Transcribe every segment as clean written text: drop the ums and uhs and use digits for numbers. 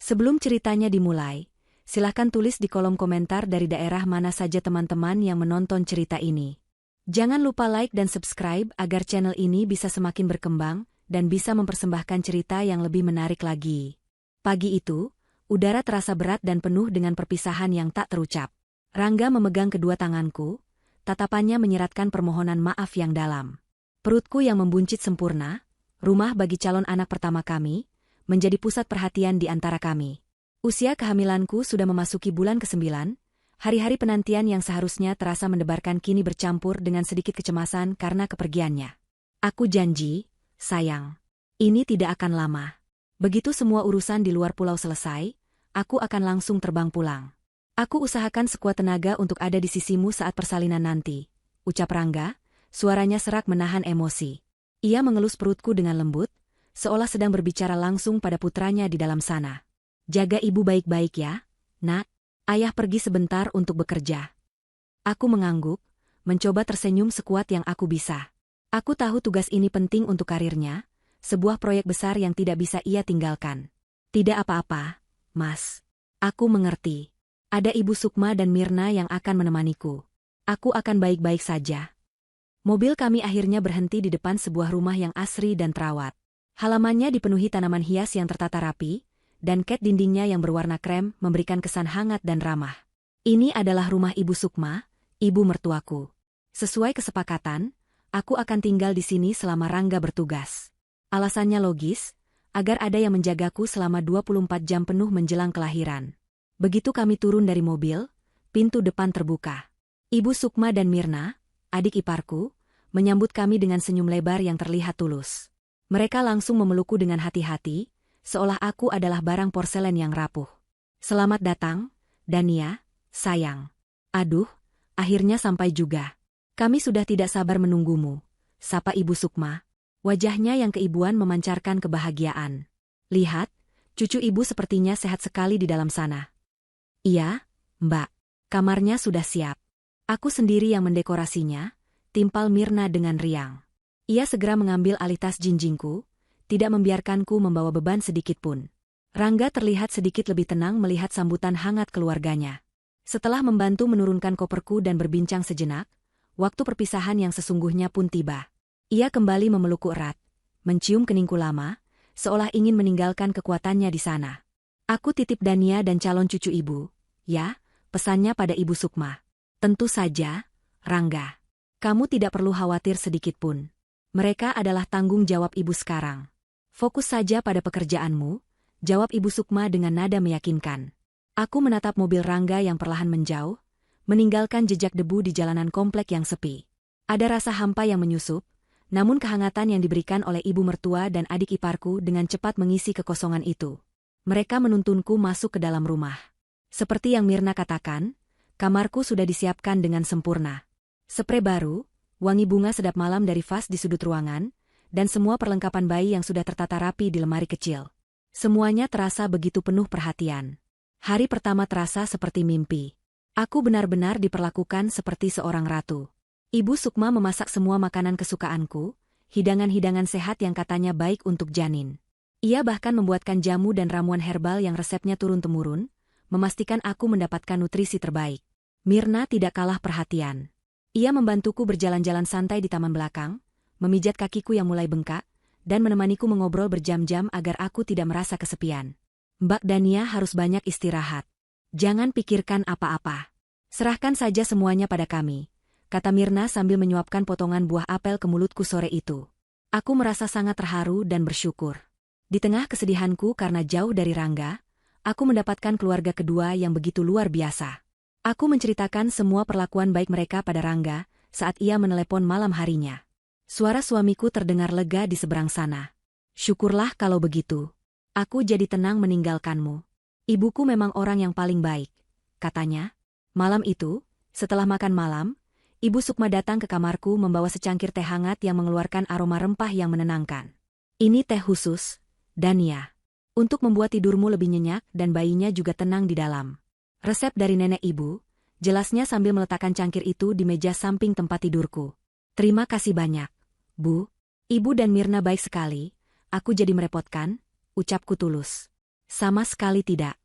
Sebelum ceritanya dimulai, silahkan tulis di kolom komentar dari daerah mana saja teman-teman yang menonton cerita ini. Jangan lupa like dan subscribe agar channel ini bisa semakin berkembang dan bisa mempersembahkan cerita yang lebih menarik lagi. Pagi itu, udara terasa berat dan penuh dengan perpisahan yang tak terucap. Rangga memegang kedua tanganku, tatapannya menyiratkan permohonan maaf yang dalam. Perutku yang membuncit sempurna, rumah bagi calon anak pertama kami, menjadi pusat perhatian di antara kami. Usia kehamilanku sudah memasuki bulan ke-9, hari-hari penantian yang seharusnya terasa mendebarkan kini bercampur dengan sedikit kecemasan karena kepergiannya. Aku janji, sayang, ini tidak akan lama. Begitu semua urusan di luar pulau selesai, aku akan langsung terbang pulang. Aku usahakan sekuat tenaga untuk ada di sisimu saat persalinan nanti, ucap Rangga, suaranya serak menahan emosi. Ia mengelus perutku dengan lembut, seolah sedang berbicara langsung pada putranya di dalam sana. Jaga ibu baik-baik ya, nak. Ayah pergi sebentar untuk bekerja. Aku mengangguk, mencoba tersenyum sekuat yang aku bisa. Aku tahu tugas ini penting untuk karirnya, sebuah proyek besar yang tidak bisa ia tinggalkan. Tidak apa-apa, Mas. Aku mengerti. Ada Ibu Sukma dan Mirna yang akan menemaniku. Aku akan baik-baik saja. Mobil kami akhirnya berhenti di depan sebuah rumah yang asri dan terawat. Halamannya dipenuhi tanaman hias yang tertata rapi, dan cat dindingnya yang berwarna krem memberikan kesan hangat dan ramah. Ini adalah rumah Ibu Sukma, ibu mertuaku. Sesuai kesepakatan, aku akan tinggal di sini selama Rangga bertugas. Alasannya logis, agar ada yang menjagaku selama 24 jam penuh menjelang kelahiran. Begitu kami turun dari mobil, pintu depan terbuka. Ibu Sukma dan Mirna, adik iparku, menyambut kami dengan senyum lebar yang terlihat tulus. Mereka langsung memelukku dengan hati-hati, seolah aku adalah barang porselen yang rapuh. Selamat datang, Dania, sayang. Aduh, akhirnya sampai juga. Kami sudah tidak sabar menunggumu, sapa Ibu Sukma. Wajahnya yang keibuan memancarkan kebahagiaan. Lihat, cucu ibu sepertinya sehat sekali di dalam sana. Iya, Mbak. Kamarnya sudah siap. Aku sendiri yang mendekorasinya, timpal Mirna dengan riang. Ia segera mengambil alih tas jinjingku, tidak membiarkanku membawa beban sedikitpun. Rangga terlihat sedikit lebih tenang melihat sambutan hangat keluarganya. Setelah membantu menurunkan koperku dan berbincang sejenak, waktu perpisahan yang sesungguhnya pun tiba. Ia kembali memelukku erat, mencium keningku lama, seolah ingin meninggalkan kekuatannya di sana. Aku titip Dania dan calon cucu ibu, ya, pesannya pada Ibu Sukma. Tentu saja, Rangga. Kamu tidak perlu khawatir sedikitpun. Mereka adalah tanggung jawab ibu sekarang. Fokus saja pada pekerjaanmu, jawab Ibu Sukma dengan nada meyakinkan. Aku menatap mobil Rangga yang perlahan menjauh, meninggalkan jejak debu di jalanan komplek yang sepi. Ada rasa hampa yang menyusup, namun kehangatan yang diberikan oleh ibu mertua dan adik iparku dengan cepat mengisi kekosongan itu. Mereka menuntunku masuk ke dalam rumah. Seperti yang Mirna katakan, kamarku sudah disiapkan dengan sempurna. Sprei baru, wangi bunga sedap malam dari vas di sudut ruangan, dan semua perlengkapan bayi yang sudah tertata rapi di lemari kecil. Semuanya terasa begitu penuh perhatian. Hari pertama terasa seperti mimpi. Aku benar-benar diperlakukan seperti seorang ratu. Ibu Sukma memasak semua makanan kesukaanku, hidangan-hidangan sehat yang katanya baik untuk janin. Ia bahkan membuatkan jamu dan ramuan herbal yang resepnya turun-temurun, memastikan aku mendapatkan nutrisi terbaik. Mirna tidak kalah perhatian. Ia membantuku berjalan-jalan santai di taman belakang, memijat kakiku yang mulai bengkak, dan menemaniku mengobrol berjam-jam agar aku tidak merasa kesepian. Mbak Dania harus banyak istirahat. Jangan pikirkan apa-apa. Serahkan saja semuanya pada kami, kata Mirna sambil menyuapkan potongan buah apel ke mulutku sore itu. Aku merasa sangat terharu dan bersyukur. Di tengah kesedihanku karena jauh dari Rangga, aku mendapatkan keluarga kedua yang begitu luar biasa. Aku menceritakan semua perlakuan baik mereka pada Rangga saat ia menelepon malam harinya. Suara suamiku terdengar lega di seberang sana. Syukurlah kalau begitu. Aku jadi tenang meninggalkanmu. Ibuku memang orang yang paling baik, katanya. Malam itu, setelah makan malam, Ibu Sukma datang ke kamarku membawa secangkir teh hangat yang mengeluarkan aroma rempah yang menenangkan. Ini teh khusus, Dania. Untuk membuat tidurmu lebih nyenyak dan bayinya juga tenang di dalam. Resep dari nenek ibu, jelasnya sambil meletakkan cangkir itu di meja samping tempat tidurku. Terima kasih banyak, Bu. Ibu dan Mirna baik sekali, aku jadi merepotkan, ucapku tulus. Sama sekali tidak.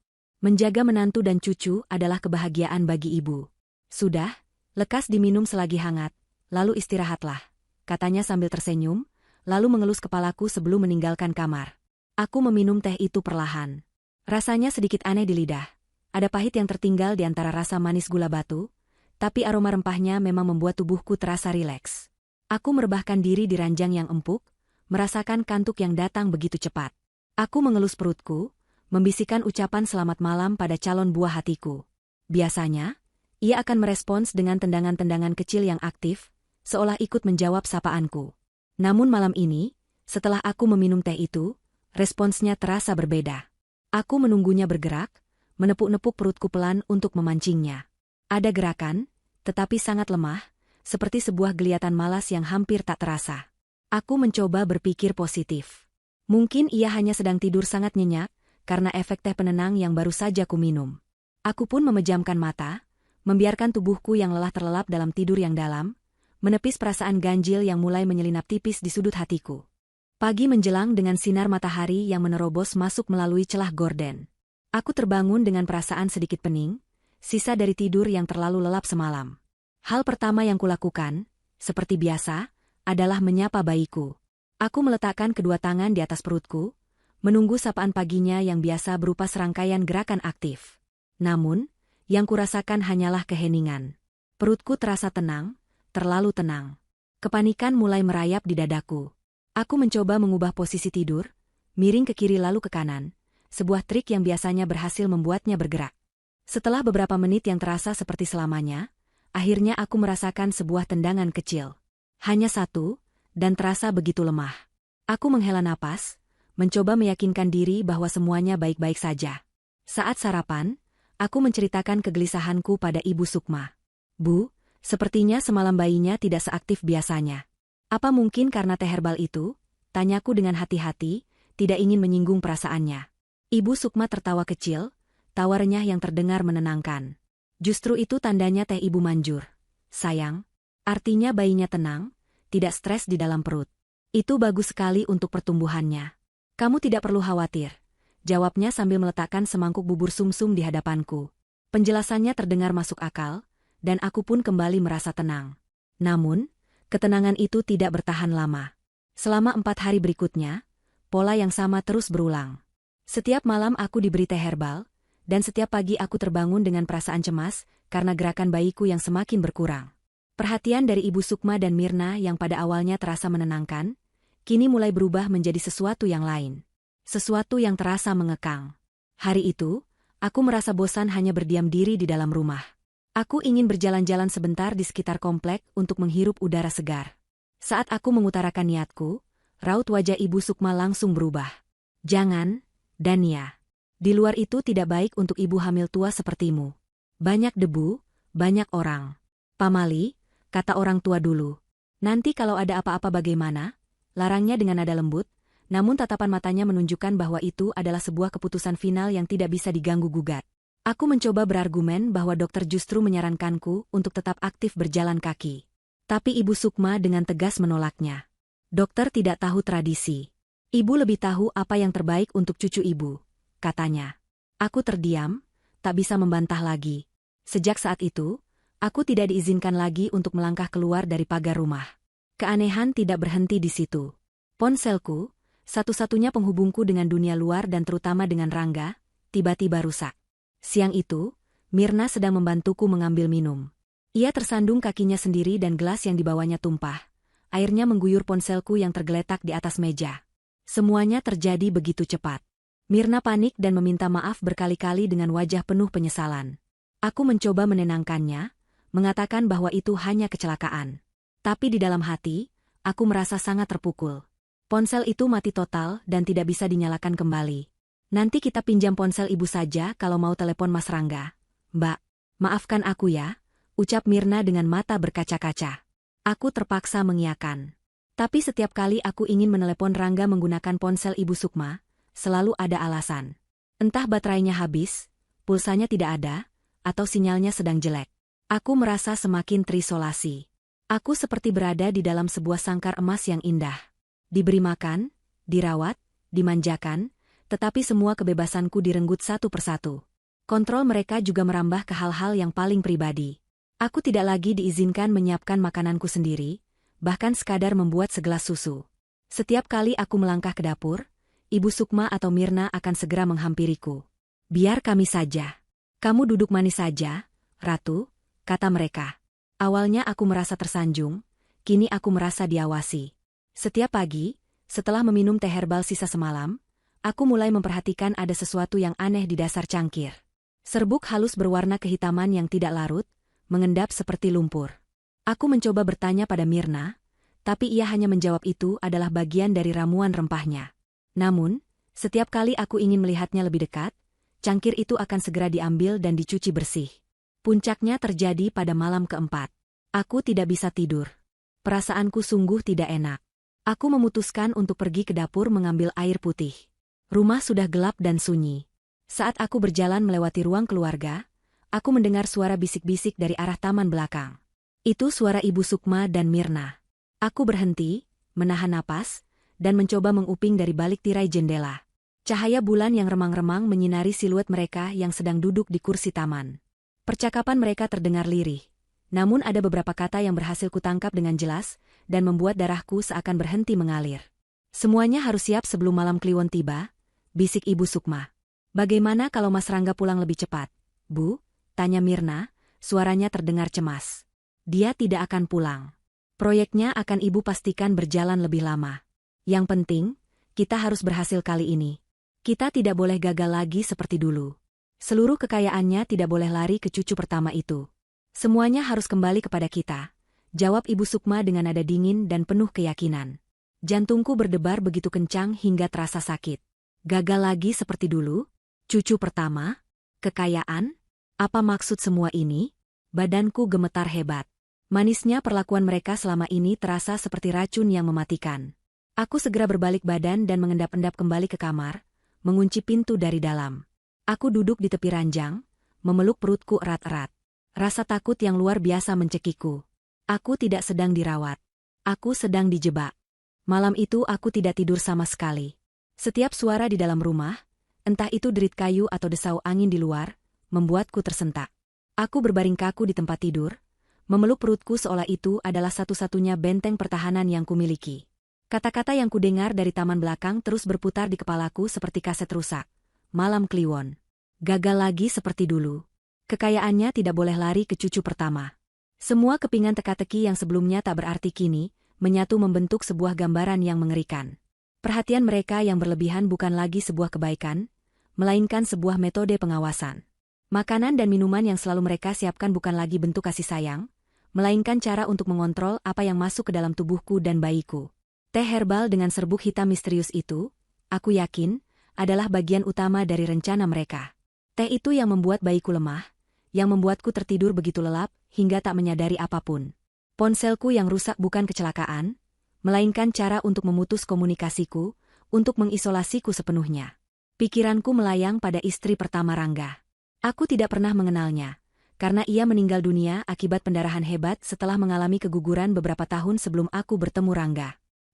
Menjaga menantu dan cucu adalah kebahagiaan bagi ibu. Sudah, lekas diminum selagi hangat, lalu istirahatlah, katanya sambil tersenyum, lalu mengelus kepalaku sebelum meninggalkan kamar. Aku meminum teh itu perlahan. Rasanya sedikit aneh di lidah. Ada pahit yang tertinggal di antara rasa manis gula batu, tapi aroma rempahnya memang membuat tubuhku terasa rileks. Aku merebahkan diri di ranjang yang empuk, merasakan kantuk yang datang begitu cepat. Aku mengelus perutku, membisikkan ucapan selamat malam pada calon buah hatiku. Biasanya, ia akan merespons dengan tendangan-tendangan kecil yang aktif, seolah ikut menjawab sapaanku. Namun malam ini, setelah aku meminum teh itu, responsnya terasa berbeda. Aku menunggunya bergerak, menepuk-nepuk perutku pelan untuk memancingnya. Ada gerakan, tetapi sangat lemah, seperti sebuah geliatan malas yang hampir tak terasa. Aku mencoba berpikir positif. Mungkin ia hanya sedang tidur sangat nyenyak, karena efek teh penenang yang baru saja kuminum. Aku pun memejamkan mata, membiarkan tubuhku yang lelah terlelap dalam tidur yang dalam, menepis perasaan ganjil yang mulai menyelinap tipis di sudut hatiku. Pagi menjelang dengan sinar matahari yang menerobos masuk melalui celah gorden. Aku terbangun dengan perasaan sedikit pening, sisa dari tidur yang terlalu lelap semalam. Hal pertama yang kulakukan, seperti biasa, adalah menyapa bayiku. Aku meletakkan kedua tangan di atas perutku, menunggu sapaan paginya yang biasa berupa serangkaian gerakan aktif. Namun, yang kurasakan hanyalah keheningan. Perutku terasa tenang, terlalu tenang. Kepanikan mulai merayap di dadaku. Aku mencoba mengubah posisi tidur, miring ke kiri lalu ke kanan, sebuah trik yang biasanya berhasil membuatnya bergerak. Setelah beberapa menit yang terasa seperti selamanya, akhirnya aku merasakan sebuah tendangan kecil. Hanya satu, dan terasa begitu lemah. Aku menghela napas, mencoba meyakinkan diri bahwa semuanya baik-baik saja. Saat sarapan, aku menceritakan kegelisahanku pada Ibu Sukma. Bu, sepertinya semalam bayinya tidak seaktif biasanya. Apa mungkin karena teh herbal itu? Tanyaku dengan hati-hati, tidak ingin menyinggung perasaannya. Ibu Sukma tertawa kecil, tawa renyah yang terdengar menenangkan. Justru itu tandanya teh ibu manjur. Sayang, artinya bayinya tenang, tidak stres di dalam perut. Itu bagus sekali untuk pertumbuhannya. Kamu tidak perlu khawatir, jawabnya sambil meletakkan semangkuk bubur sumsum di hadapanku. Penjelasannya terdengar masuk akal, dan aku pun kembali merasa tenang. Namun, ketenangan itu tidak bertahan lama. Selama 4 hari berikutnya, pola yang sama terus berulang. Setiap malam aku diberi teh herbal, dan setiap pagi aku terbangun dengan perasaan cemas karena gerakan bayiku yang semakin berkurang. Perhatian dari Ibu Sukma dan Mirna yang pada awalnya terasa menenangkan, kini mulai berubah menjadi sesuatu yang lain. Sesuatu yang terasa mengekang. Hari itu, aku merasa bosan hanya berdiam diri di dalam rumah. Aku ingin berjalan-jalan sebentar di sekitar komplek untuk menghirup udara segar. Saat aku mengutarakan niatku, raut wajah Ibu Sukma langsung berubah. Jangan, Dania. Di luar itu tidak baik untuk ibu hamil tua sepertimu. Banyak debu, banyak orang. Pamali, kata orang tua dulu. Nanti kalau ada apa-apa bagaimana? Larangnya dengan nada lembut, namun tatapan matanya menunjukkan bahwa itu adalah sebuah keputusan final yang tidak bisa diganggu-gugat. Aku mencoba berargumen bahwa dokter justru menyarankanku untuk tetap aktif berjalan kaki. Tapi Ibu Sukma dengan tegas menolaknya. Dokter tidak tahu tradisi. Ibu lebih tahu apa yang terbaik untuk cucu ibu, katanya. Aku terdiam, tak bisa membantah lagi. Sejak saat itu, aku tidak diizinkan lagi untuk melangkah keluar dari pagar rumah. Keanehan tidak berhenti di situ. Ponselku, satu-satunya penghubungku dengan dunia luar dan terutama dengan Rangga, tiba-tiba rusak. Siang itu, Mirna sedang membantuku mengambil minum. Ia tersandung kakinya sendiri dan gelas yang dibawanya tumpah. Airnya mengguyur ponselku yang tergeletak di atas meja. Semuanya terjadi begitu cepat. Mirna panik dan meminta maaf berkali-kali dengan wajah penuh penyesalan. Aku mencoba menenangkannya, mengatakan bahwa itu hanya kecelakaan. Tapi di dalam hati, aku merasa sangat terpukul. Ponsel itu mati total dan tidak bisa dinyalakan kembali. Nanti kita pinjam ponsel ibu saja kalau mau telepon Mas Rangga. Mbak, maafkan aku ya, ucap Mirna dengan mata berkaca-kaca. Aku terpaksa mengiyakan. Tapi setiap kali aku ingin menelepon Rangga menggunakan ponsel Ibu Sukma, selalu ada alasan. Entah baterainya habis, pulsanya tidak ada, atau sinyalnya sedang jelek. Aku merasa semakin terisolasi. Aku seperti berada di dalam sebuah sangkar emas yang indah. Diberi makan, dirawat, dimanjakan, Tetapi semua kebebasanku direnggut satu persatu. Kontrol mereka juga merambah ke hal-hal yang paling pribadi. Aku tidak lagi diizinkan menyiapkan makananku sendiri, bahkan sekadar membuat segelas susu. Setiap kali aku melangkah ke dapur, Ibu Sukma atau Mirna akan segera menghampiriku. "Biar kami saja. Kamu duduk manis saja, Ratu," kata mereka. Awalnya aku merasa tersanjung, kini aku merasa diawasi. Setiap pagi, setelah meminum teh herbal sisa semalam, aku mulai memperhatikan ada sesuatu yang aneh di dasar cangkir. Serbuk halus berwarna kehitaman yang tidak larut, mengendap seperti lumpur. Aku mencoba bertanya pada Mirna, tapi ia hanya menjawab itu adalah bagian dari ramuan rempahnya. Namun, setiap kali aku ingin melihatnya lebih dekat, cangkir itu akan segera diambil dan dicuci bersih. Puncaknya terjadi pada malam keempat. Aku tidak bisa tidur. Perasaanku sungguh tidak enak. Aku memutuskan untuk pergi ke dapur mengambil air putih. Rumah sudah gelap dan sunyi. Saat aku berjalan melewati ruang keluarga, aku mendengar suara bisik-bisik dari arah taman belakang. Itu suara Ibu Sukma dan Mirna. Aku berhenti, menahan napas, dan mencoba menguping dari balik tirai jendela. Cahaya bulan yang remang-remang menyinari siluet mereka yang sedang duduk di kursi taman. Percakapan mereka terdengar lirih. Namun ada beberapa kata yang berhasil kutangkap dengan jelas, dan membuat darahku seakan berhenti mengalir. "Semuanya harus siap sebelum malam Kliwon tiba," bisik Ibu Sukma. "Bagaimana kalau Mas Rangga pulang lebih cepat, Bu?" tanya Mirna, suaranya terdengar cemas. "Dia tidak akan pulang. Proyeknya akan Ibu pastikan berjalan lebih lama. Yang penting, kita harus berhasil kali ini. Kita tidak boleh gagal lagi seperti dulu. Seluruh kekayaannya tidak boleh lari ke cucu pertama itu. Semuanya harus kembali kepada kita," jawab Ibu Sukma dengan nada dingin dan penuh keyakinan. Jantungku berdebar begitu kencang hingga terasa sakit. Gagal lagi seperti dulu? Cucu pertama? Kekayaan? Apa maksud semua ini? Badanku gemetar hebat. Manisnya perlakuan mereka selama ini terasa seperti racun yang mematikan. Aku segera berbalik badan dan mengendap-endap kembali ke kamar, mengunci pintu dari dalam. Aku duduk di tepi ranjang, memeluk perutku erat-erat. Rasa takut yang luar biasa mencekiku. Aku tidak sedang dirawat. Aku sedang dijebak. Malam itu aku tidak tidur sama sekali. Setiap suara di dalam rumah, entah itu derit kayu atau desau angin di luar, membuatku tersentak. Aku berbaring kaku di tempat tidur, memeluk perutku seolah itu adalah satu-satunya benteng pertahanan yang kumiliki. Kata-kata yang kudengar dari taman belakang terus berputar di kepalaku seperti kaset rusak. Malam Kliwon. Gagal lagi seperti dulu. Kekayaannya tidak boleh lari ke cucu pertama. Semua kepingan teka-teki yang sebelumnya tak berarti kini, menyatu membentuk sebuah gambaran yang mengerikan. Perhatian mereka yang berlebihan bukan lagi sebuah kebaikan, melainkan sebuah metode pengawasan. Makanan dan minuman yang selalu mereka siapkan bukan lagi bentuk kasih sayang, melainkan cara untuk mengontrol apa yang masuk ke dalam tubuhku dan bayiku. Teh herbal dengan serbuk hitam misterius itu, aku yakin, adalah bagian utama dari rencana mereka. Teh itu yang membuat bayiku lemah, yang membuatku tertidur begitu lelap, hingga tak menyadari apapun. Ponselku yang rusak bukan kecelakaan, melainkan cara untuk memutus komunikasiku, untuk mengisolasiku sepenuhnya. Pikiranku melayang pada istri pertama Rangga. Aku tidak pernah mengenalnya, karena ia meninggal dunia akibat pendarahan hebat setelah mengalami keguguran beberapa tahun sebelum aku bertemu Rangga.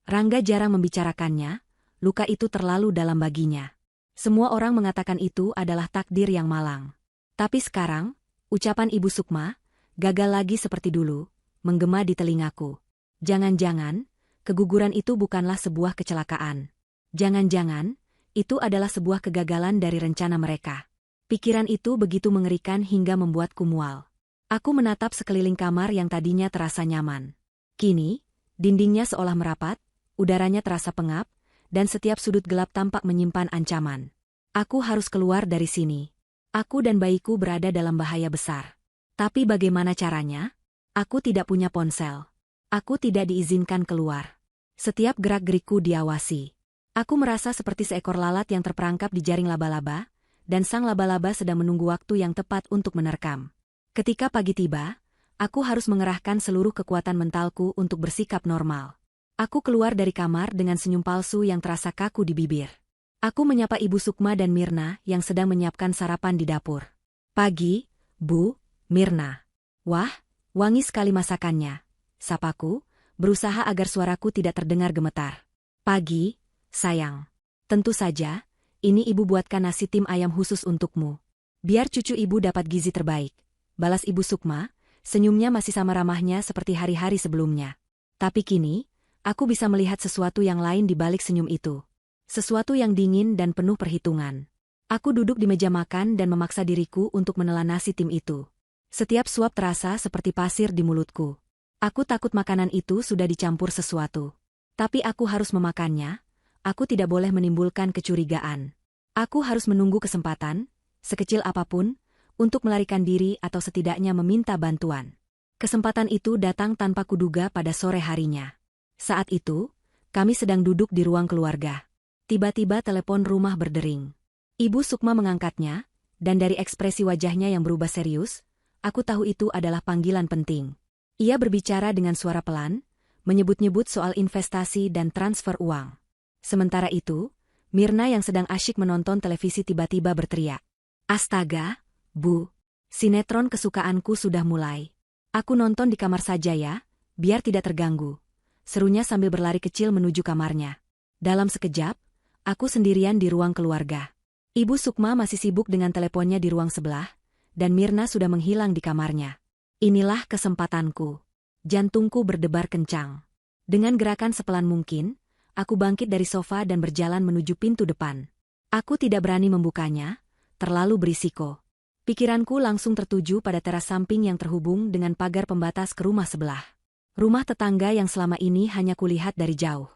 Rangga jarang membicarakannya, luka itu terlalu dalam baginya. Semua orang mengatakan itu adalah takdir yang malang. Tapi sekarang, ucapan Ibu Sukma, gagal lagi seperti dulu, menggema di telingaku. Jangan-jangan, keguguran itu bukanlah sebuah kecelakaan. Jangan-jangan, itu adalah sebuah kegagalan dari rencana mereka. Pikiran itu begitu mengerikan hingga membuatku mual. Aku menatap sekeliling kamar yang tadinya terasa nyaman. Kini, dindingnya seolah merapat, udaranya terasa pengap, dan setiap sudut gelap tampak menyimpan ancaman. Aku harus keluar dari sini. Aku dan bayiku berada dalam bahaya besar. Tapi bagaimana caranya? Aku tidak punya ponsel. Aku tidak diizinkan keluar. Setiap gerak-gerikku diawasi. Aku merasa seperti seekor lalat yang terperangkap di jaring laba-laba, dan sang laba-laba sedang menunggu waktu yang tepat untuk menerkam. Ketika pagi tiba, aku harus mengerahkan seluruh kekuatan mentalku untuk bersikap normal. Aku keluar dari kamar dengan senyum palsu yang terasa kaku di bibir. Aku menyapa Ibu Sukma dan Mirna yang sedang menyiapkan sarapan di dapur. "Pagi, Bu, Mirna." "Wah, wangi sekali masakannya," sapaku, berusaha agar suaraku tidak terdengar gemetar. "Pagi, sayang." "Tentu saja, ini ibu buatkan nasi tim ayam khusus untukmu. Biar cucu ibu dapat gizi terbaik. Balas Ibu Sukma, senyumnya masih sama ramahnya seperti hari-hari sebelumnya. Tapi kini, aku bisa melihat sesuatu yang lain di balik senyum itu. Sesuatu yang dingin dan penuh perhitungan. Aku duduk di meja makan dan memaksa diriku untuk menelan nasi tim itu. Setiap suap terasa seperti pasir di mulutku. Aku takut makanan itu sudah dicampur sesuatu. Tapi aku harus memakannya. Aku tidak boleh menimbulkan kecurigaan. Aku harus menunggu kesempatan, sekecil apapun, untuk melarikan diri atau setidaknya meminta bantuan. Kesempatan itu datang tanpa kuduga pada sore harinya. Saat itu, kami sedang duduk di ruang keluarga. Tiba-tiba telepon rumah berdering. Ibu Sukma mengangkatnya, dan dari ekspresi wajahnya yang berubah serius, aku tahu itu adalah panggilan penting. Ia berbicara dengan suara pelan, menyebut-nyebut soal investasi dan transfer uang. Sementara itu, Mirna yang sedang asyik menonton televisi tiba-tiba berteriak. Astaga, Bu, sinetron kesukaanku sudah mulai. Aku nonton di kamar saja ya, biar tidak terganggu. Serunya sambil berlari kecil menuju kamarnya. Dalam sekejap, aku sendirian di ruang keluarga. Ibu Sukma masih sibuk dengan teleponnya di ruang sebelah, dan Mirna sudah menghilang di kamarnya. Inilah kesempatanku. Jantungku berdebar kencang. Dengan gerakan sepelan mungkin, aku bangkit dari sofa dan berjalan menuju pintu depan. Aku tidak berani membukanya, terlalu berisiko. Pikiranku langsung tertuju pada teras samping yang terhubung dengan pagar pembatas ke rumah sebelah. Rumah tetangga yang selama ini hanya kulihat dari jauh.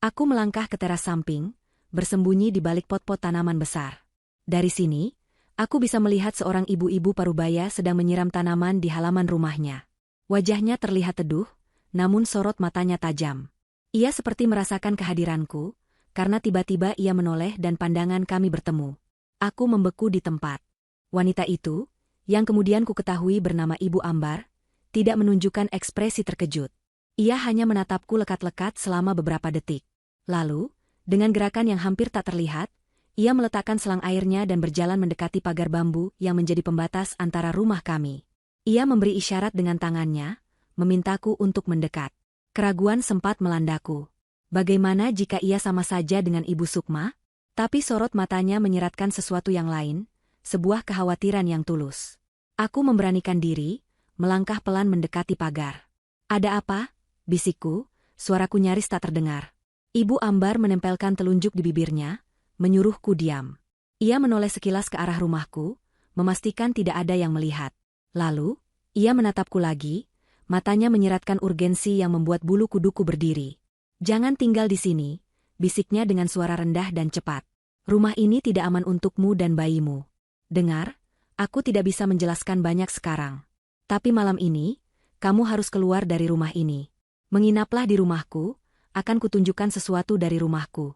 Aku melangkah ke teras samping, bersembunyi di balik pot-pot tanaman besar. Dari sini, aku bisa melihat seorang ibu-ibu parubaya sedang menyiram tanaman di halaman rumahnya. Wajahnya terlihat teduh, namun sorot matanya tajam. Ia seperti merasakan kehadiranku, karena tiba-tiba ia menoleh dan pandangan kami bertemu. Aku membeku di tempat. Wanita itu, yang kemudian ku ketahui bernama Ibu Ambar, tidak menunjukkan ekspresi terkejut. Ia hanya menatapku lekat-lekat selama beberapa detik. Lalu, dengan gerakan yang hampir tak terlihat, ia meletakkan selang airnya dan berjalan mendekati pagar bambu yang menjadi pembatas antara rumah kami. Ia memberi isyarat dengan tangannya, memintaku untuk mendekat. Keraguan sempat melandaku. Bagaimana jika ia sama saja dengan Ibu Sukma? Tapi sorot matanya menyeratkan sesuatu yang lain, sebuah kekhawatiran yang tulus. Aku memberanikan diri, melangkah pelan mendekati pagar. Ada apa? Bisikku, suaraku nyaris tak terdengar. Ibu Ambar menempelkan telunjuk di bibirnya, menyuruhku diam. Ia menoleh sekilas ke arah rumahku, memastikan tidak ada yang melihat. Lalu, ia menatapku lagi, matanya menyeratkan urgensi yang membuat bulu kuduku berdiri. Jangan tinggal di sini, bisiknya dengan suara rendah dan cepat. Rumah ini tidak aman untukmu dan bayimu. Dengar, aku tidak bisa menjelaskan banyak sekarang. Tapi malam ini, kamu harus keluar dari rumah ini. Menginaplah di rumahku, akan kutunjukkan sesuatu dari rumahku.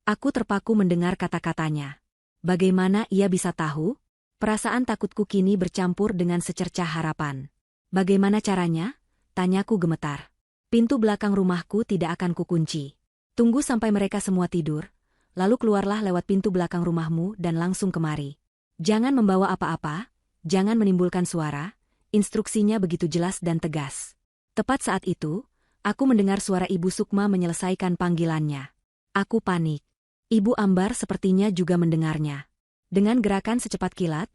Aku terpaku mendengar kata-katanya. Bagaimana ia bisa tahu? Perasaan takutku kini bercampur dengan secercah harapan. Bagaimana caranya? Tanyaku gemetar. Pintu belakang rumahku tidak akan kukunci. Tunggu sampai mereka semua tidur, lalu keluarlah lewat pintu belakang rumahmu dan langsung kemari. Jangan membawa apa-apa, jangan menimbulkan suara, instruksinya begitu jelas dan tegas. Tepat saat itu, aku mendengar suara Ibu Sukma menyelesaikan panggilannya. Aku panik. Ibu Ambar sepertinya juga mendengarnya. Dengan gerakan secepat kilat,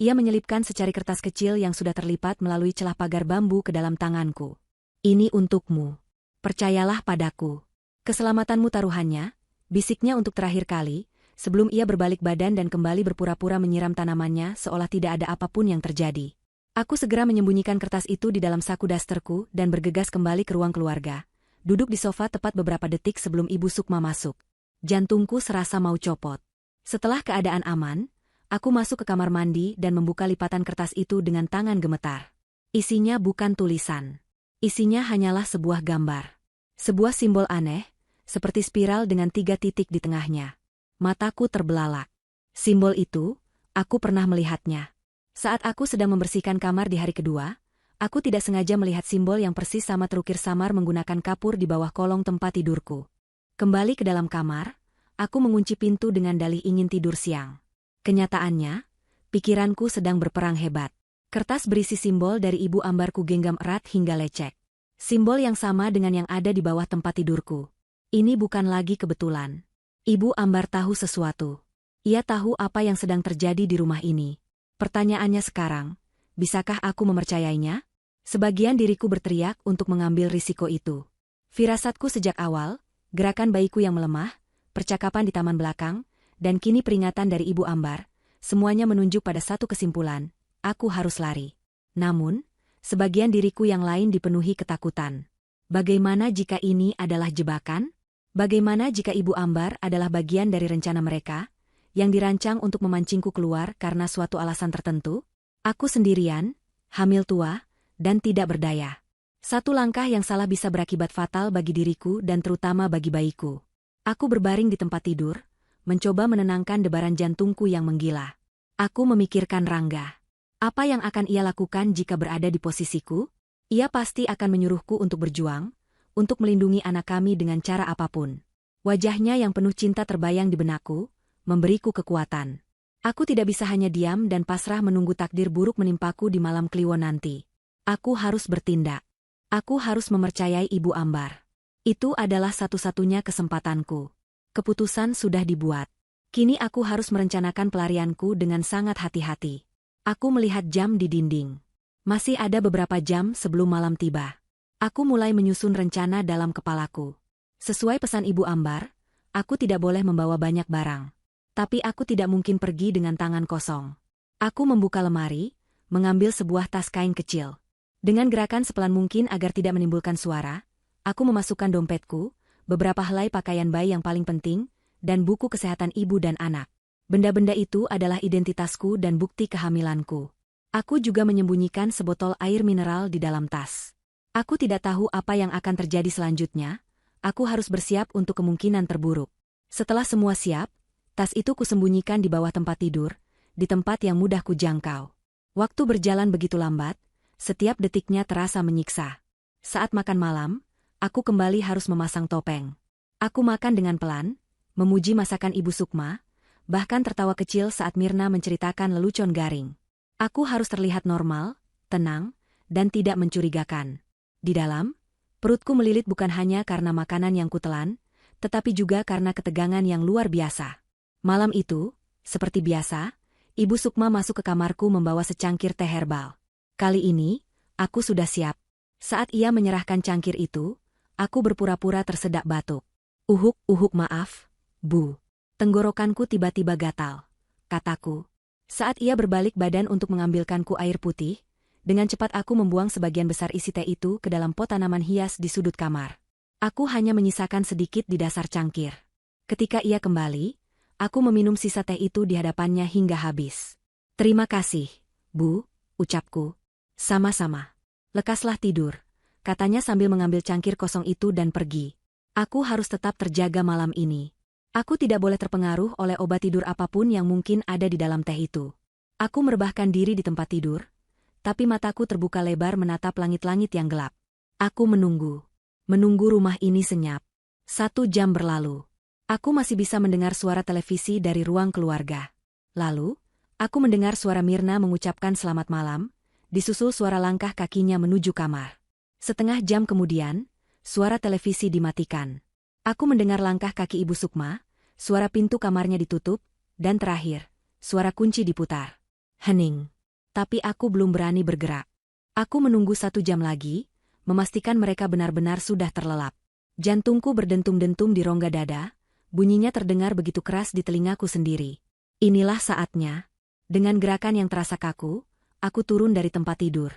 ia menyelipkan secari kertas kecil yang sudah terlipat melalui celah pagar bambu ke dalam tanganku. Ini untukmu. Percayalah padaku. Keselamatanmu taruhannya, bisiknya untuk terakhir kali, sebelum ia berbalik badan dan kembali berpura-pura menyiram tanamannya seolah tidak ada apapun yang terjadi. Aku segera menyembunyikan kertas itu di dalam saku dasterku dan bergegas kembali ke ruang keluarga, duduk di sofa tepat beberapa detik sebelum Ibu Sukma masuk. Jantungku serasa mau copot. Setelah keadaan aman, aku masuk ke kamar mandi dan membuka lipatan kertas itu dengan tangan gemetar. Isinya bukan tulisan. Isinya hanyalah sebuah gambar. Sebuah simbol aneh, seperti spiral dengan 3 titik di tengahnya. Mataku terbelalak. Simbol itu, aku pernah melihatnya. Saat aku sedang membersihkan kamar di hari kedua, aku tidak sengaja melihat simbol yang persis sama terukir samar menggunakan kapur di bawah kolong tempat tidurku. Kembali ke dalam kamar, aku mengunci pintu dengan dalih ingin tidur siang. Kenyataannya, pikiranku sedang berperang hebat. Kertas berisi simbol dari Ibu Ambar ku genggam erat hingga lecek. Simbol yang sama dengan yang ada di bawah tempat tidurku. Ini bukan lagi kebetulan. Ibu Ambar tahu sesuatu. Ia tahu apa yang sedang terjadi di rumah ini. Pertanyaannya sekarang, bisakah aku mempercayainya? Sebagian diriku berteriak untuk mengambil risiko itu. Firasatku sejak awal, gerakan bayiku yang melemah, percakapan di taman belakang, dan kini peringatan dari Ibu Ambar, semuanya menunjuk pada satu kesimpulan, aku harus lari. Namun, sebagian diriku yang lain dipenuhi ketakutan. Bagaimana jika ini adalah jebakan? Bagaimana jika Ibu Ambar adalah bagian dari rencana mereka, yang dirancang untuk memancingku keluar karena suatu alasan tertentu? Aku sendirian, hamil tua, dan tidak berdaya. Satu langkah yang salah bisa berakibat fatal bagi diriku dan terutama bagi bayiku. Aku berbaring di tempat tidur, mencoba menenangkan debaran jantungku yang menggila. Aku memikirkan Rangga. Apa yang akan ia lakukan jika berada di posisiku? Ia pasti akan menyuruhku untuk berjuang, untuk melindungi anak kami dengan cara apapun. Wajahnya yang penuh cinta terbayang di benakku, memberiku kekuatan. Aku tidak bisa hanya diam dan pasrah menunggu takdir buruk menimpaku di malam kliwon nanti. Aku harus bertindak. Aku harus mempercayai Ibu Ambar. Itu adalah satu-satunya kesempatanku. Keputusan sudah dibuat. Kini aku harus merencanakan pelarianku dengan sangat hati-hati. Aku melihat jam di dinding. Masih ada beberapa jam sebelum malam tiba. Aku mulai menyusun rencana dalam kepalaku. Sesuai pesan Ibu Ambar, aku tidak boleh membawa banyak barang. Tapi aku tidak mungkin pergi dengan tangan kosong. Aku membuka lemari, mengambil sebuah tas kain kecil. Dengan gerakan sepelan mungkin agar tidak menimbulkan suara, aku memasukkan dompetku, beberapa helai pakaian bayi yang paling penting, dan buku kesehatan ibu dan anak. Benda-benda itu adalah identitasku dan bukti kehamilanku. Aku juga menyembunyikan sebotol air mineral di dalam tas. Aku tidak tahu apa yang akan terjadi selanjutnya, aku harus bersiap untuk kemungkinan terburuk. Setelah semua siap, tas itu kusembunyikan di bawah tempat tidur, di tempat yang mudah kujangkau. Waktu berjalan begitu lambat, setiap detiknya terasa menyiksa. Saat makan malam, aku kembali harus memasang topeng. Aku makan dengan pelan, memuji masakan Ibu Sukma, bahkan tertawa kecil saat Mirna menceritakan lelucon garing. Aku harus terlihat normal, tenang, dan tidak mencurigakan. Di dalam, perutku melilit bukan hanya karena makanan yang kutelan, tetapi juga karena ketegangan yang luar biasa. Malam itu, seperti biasa, Ibu Sukma masuk ke kamarku membawa secangkir teh herbal. Kali ini, aku sudah siap. Saat ia menyerahkan cangkir itu, aku berpura-pura tersedak batuk. Uhuk maaf, Bu. Tenggorokanku tiba-tiba gatal, kataku. Saat ia berbalik badan untuk mengambilkanku air putih, dengan cepat aku membuang sebagian besar isi teh itu ke dalam pot tanaman hias di sudut kamar. Aku hanya menyisakan sedikit di dasar cangkir. Ketika ia kembali, aku meminum sisa teh itu di hadapannya hingga habis. Terima kasih, Bu, ucapku. Sama-sama. Lekaslah tidur, katanya sambil mengambil cangkir kosong itu dan pergi. Aku harus tetap terjaga malam ini. Aku tidak boleh terpengaruh oleh obat tidur apapun yang mungkin ada di dalam teh itu. Aku merebahkan diri di tempat tidur, tapi mataku terbuka lebar menatap langit-langit yang gelap. Aku menunggu. Menunggu rumah ini senyap. 1 jam berlalu. Aku masih bisa mendengar suara televisi dari ruang keluarga. Lalu, aku mendengar suara Mirna mengucapkan selamat malam, disusul suara langkah kakinya menuju kamar. Setengah jam kemudian, suara televisi dimatikan. Aku mendengar langkah kaki Ibu Sukma, suara pintu kamarnya ditutup, dan terakhir, suara kunci diputar. Hening. Tapi aku belum berani bergerak. Aku menunggu 1 jam lagi, memastikan mereka benar-benar sudah terlelap. Jantungku berdentum-dentum di rongga dada, bunyinya terdengar begitu keras di telingaku sendiri. Inilah saatnya. Dengan gerakan yang terasa kaku, aku turun dari tempat tidur.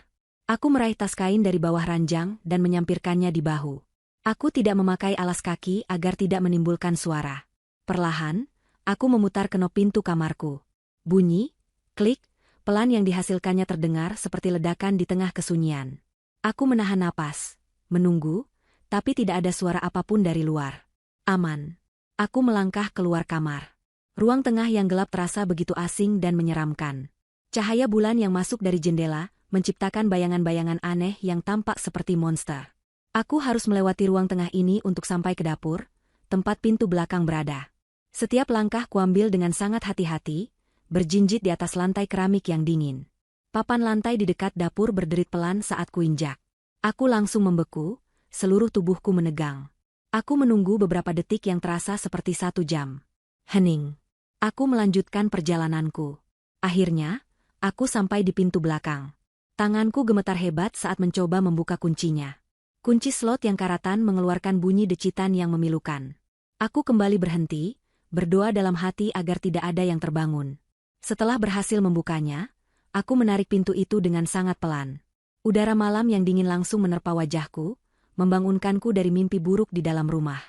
Aku meraih tas kain dari bawah ranjang dan menyampirkannya di bahu. Aku tidak memakai alas kaki agar tidak menimbulkan suara. Perlahan, aku memutar kenop pintu kamarku. Bunyi, klik, pelan yang dihasilkannya terdengar seperti ledakan di tengah kesunyian. Aku menahan napas, menunggu, tapi tidak ada suara apapun dari luar. Aman. Aku melangkah keluar kamar. Ruang tengah yang gelap terasa begitu asing dan menyeramkan. Cahaya bulan yang masuk dari jendela menciptakan bayangan-bayangan aneh yang tampak seperti monster. Aku harus melewati ruang tengah ini untuk sampai ke dapur, tempat pintu belakang berada. Setiap langkah kuambil dengan sangat hati-hati, berjinjit di atas lantai keramik yang dingin. Papan lantai di dekat dapur berderit pelan saat kuinjak. Aku langsung membeku, seluruh tubuhku menegang. Aku menunggu beberapa detik yang terasa seperti 1 jam. Hening. Aku melanjutkan perjalananku. Akhirnya, aku sampai di pintu belakang. Tanganku gemetar hebat saat mencoba membuka kuncinya. Kunci slot yang karatan mengeluarkan bunyi decitan yang memilukan. Aku kembali berhenti, berdoa dalam hati agar tidak ada yang terbangun. Setelah berhasil membukanya, aku menarik pintu itu dengan sangat pelan. Udara malam yang dingin langsung menerpa wajahku, membangunkanku dari mimpi buruk di dalam rumah.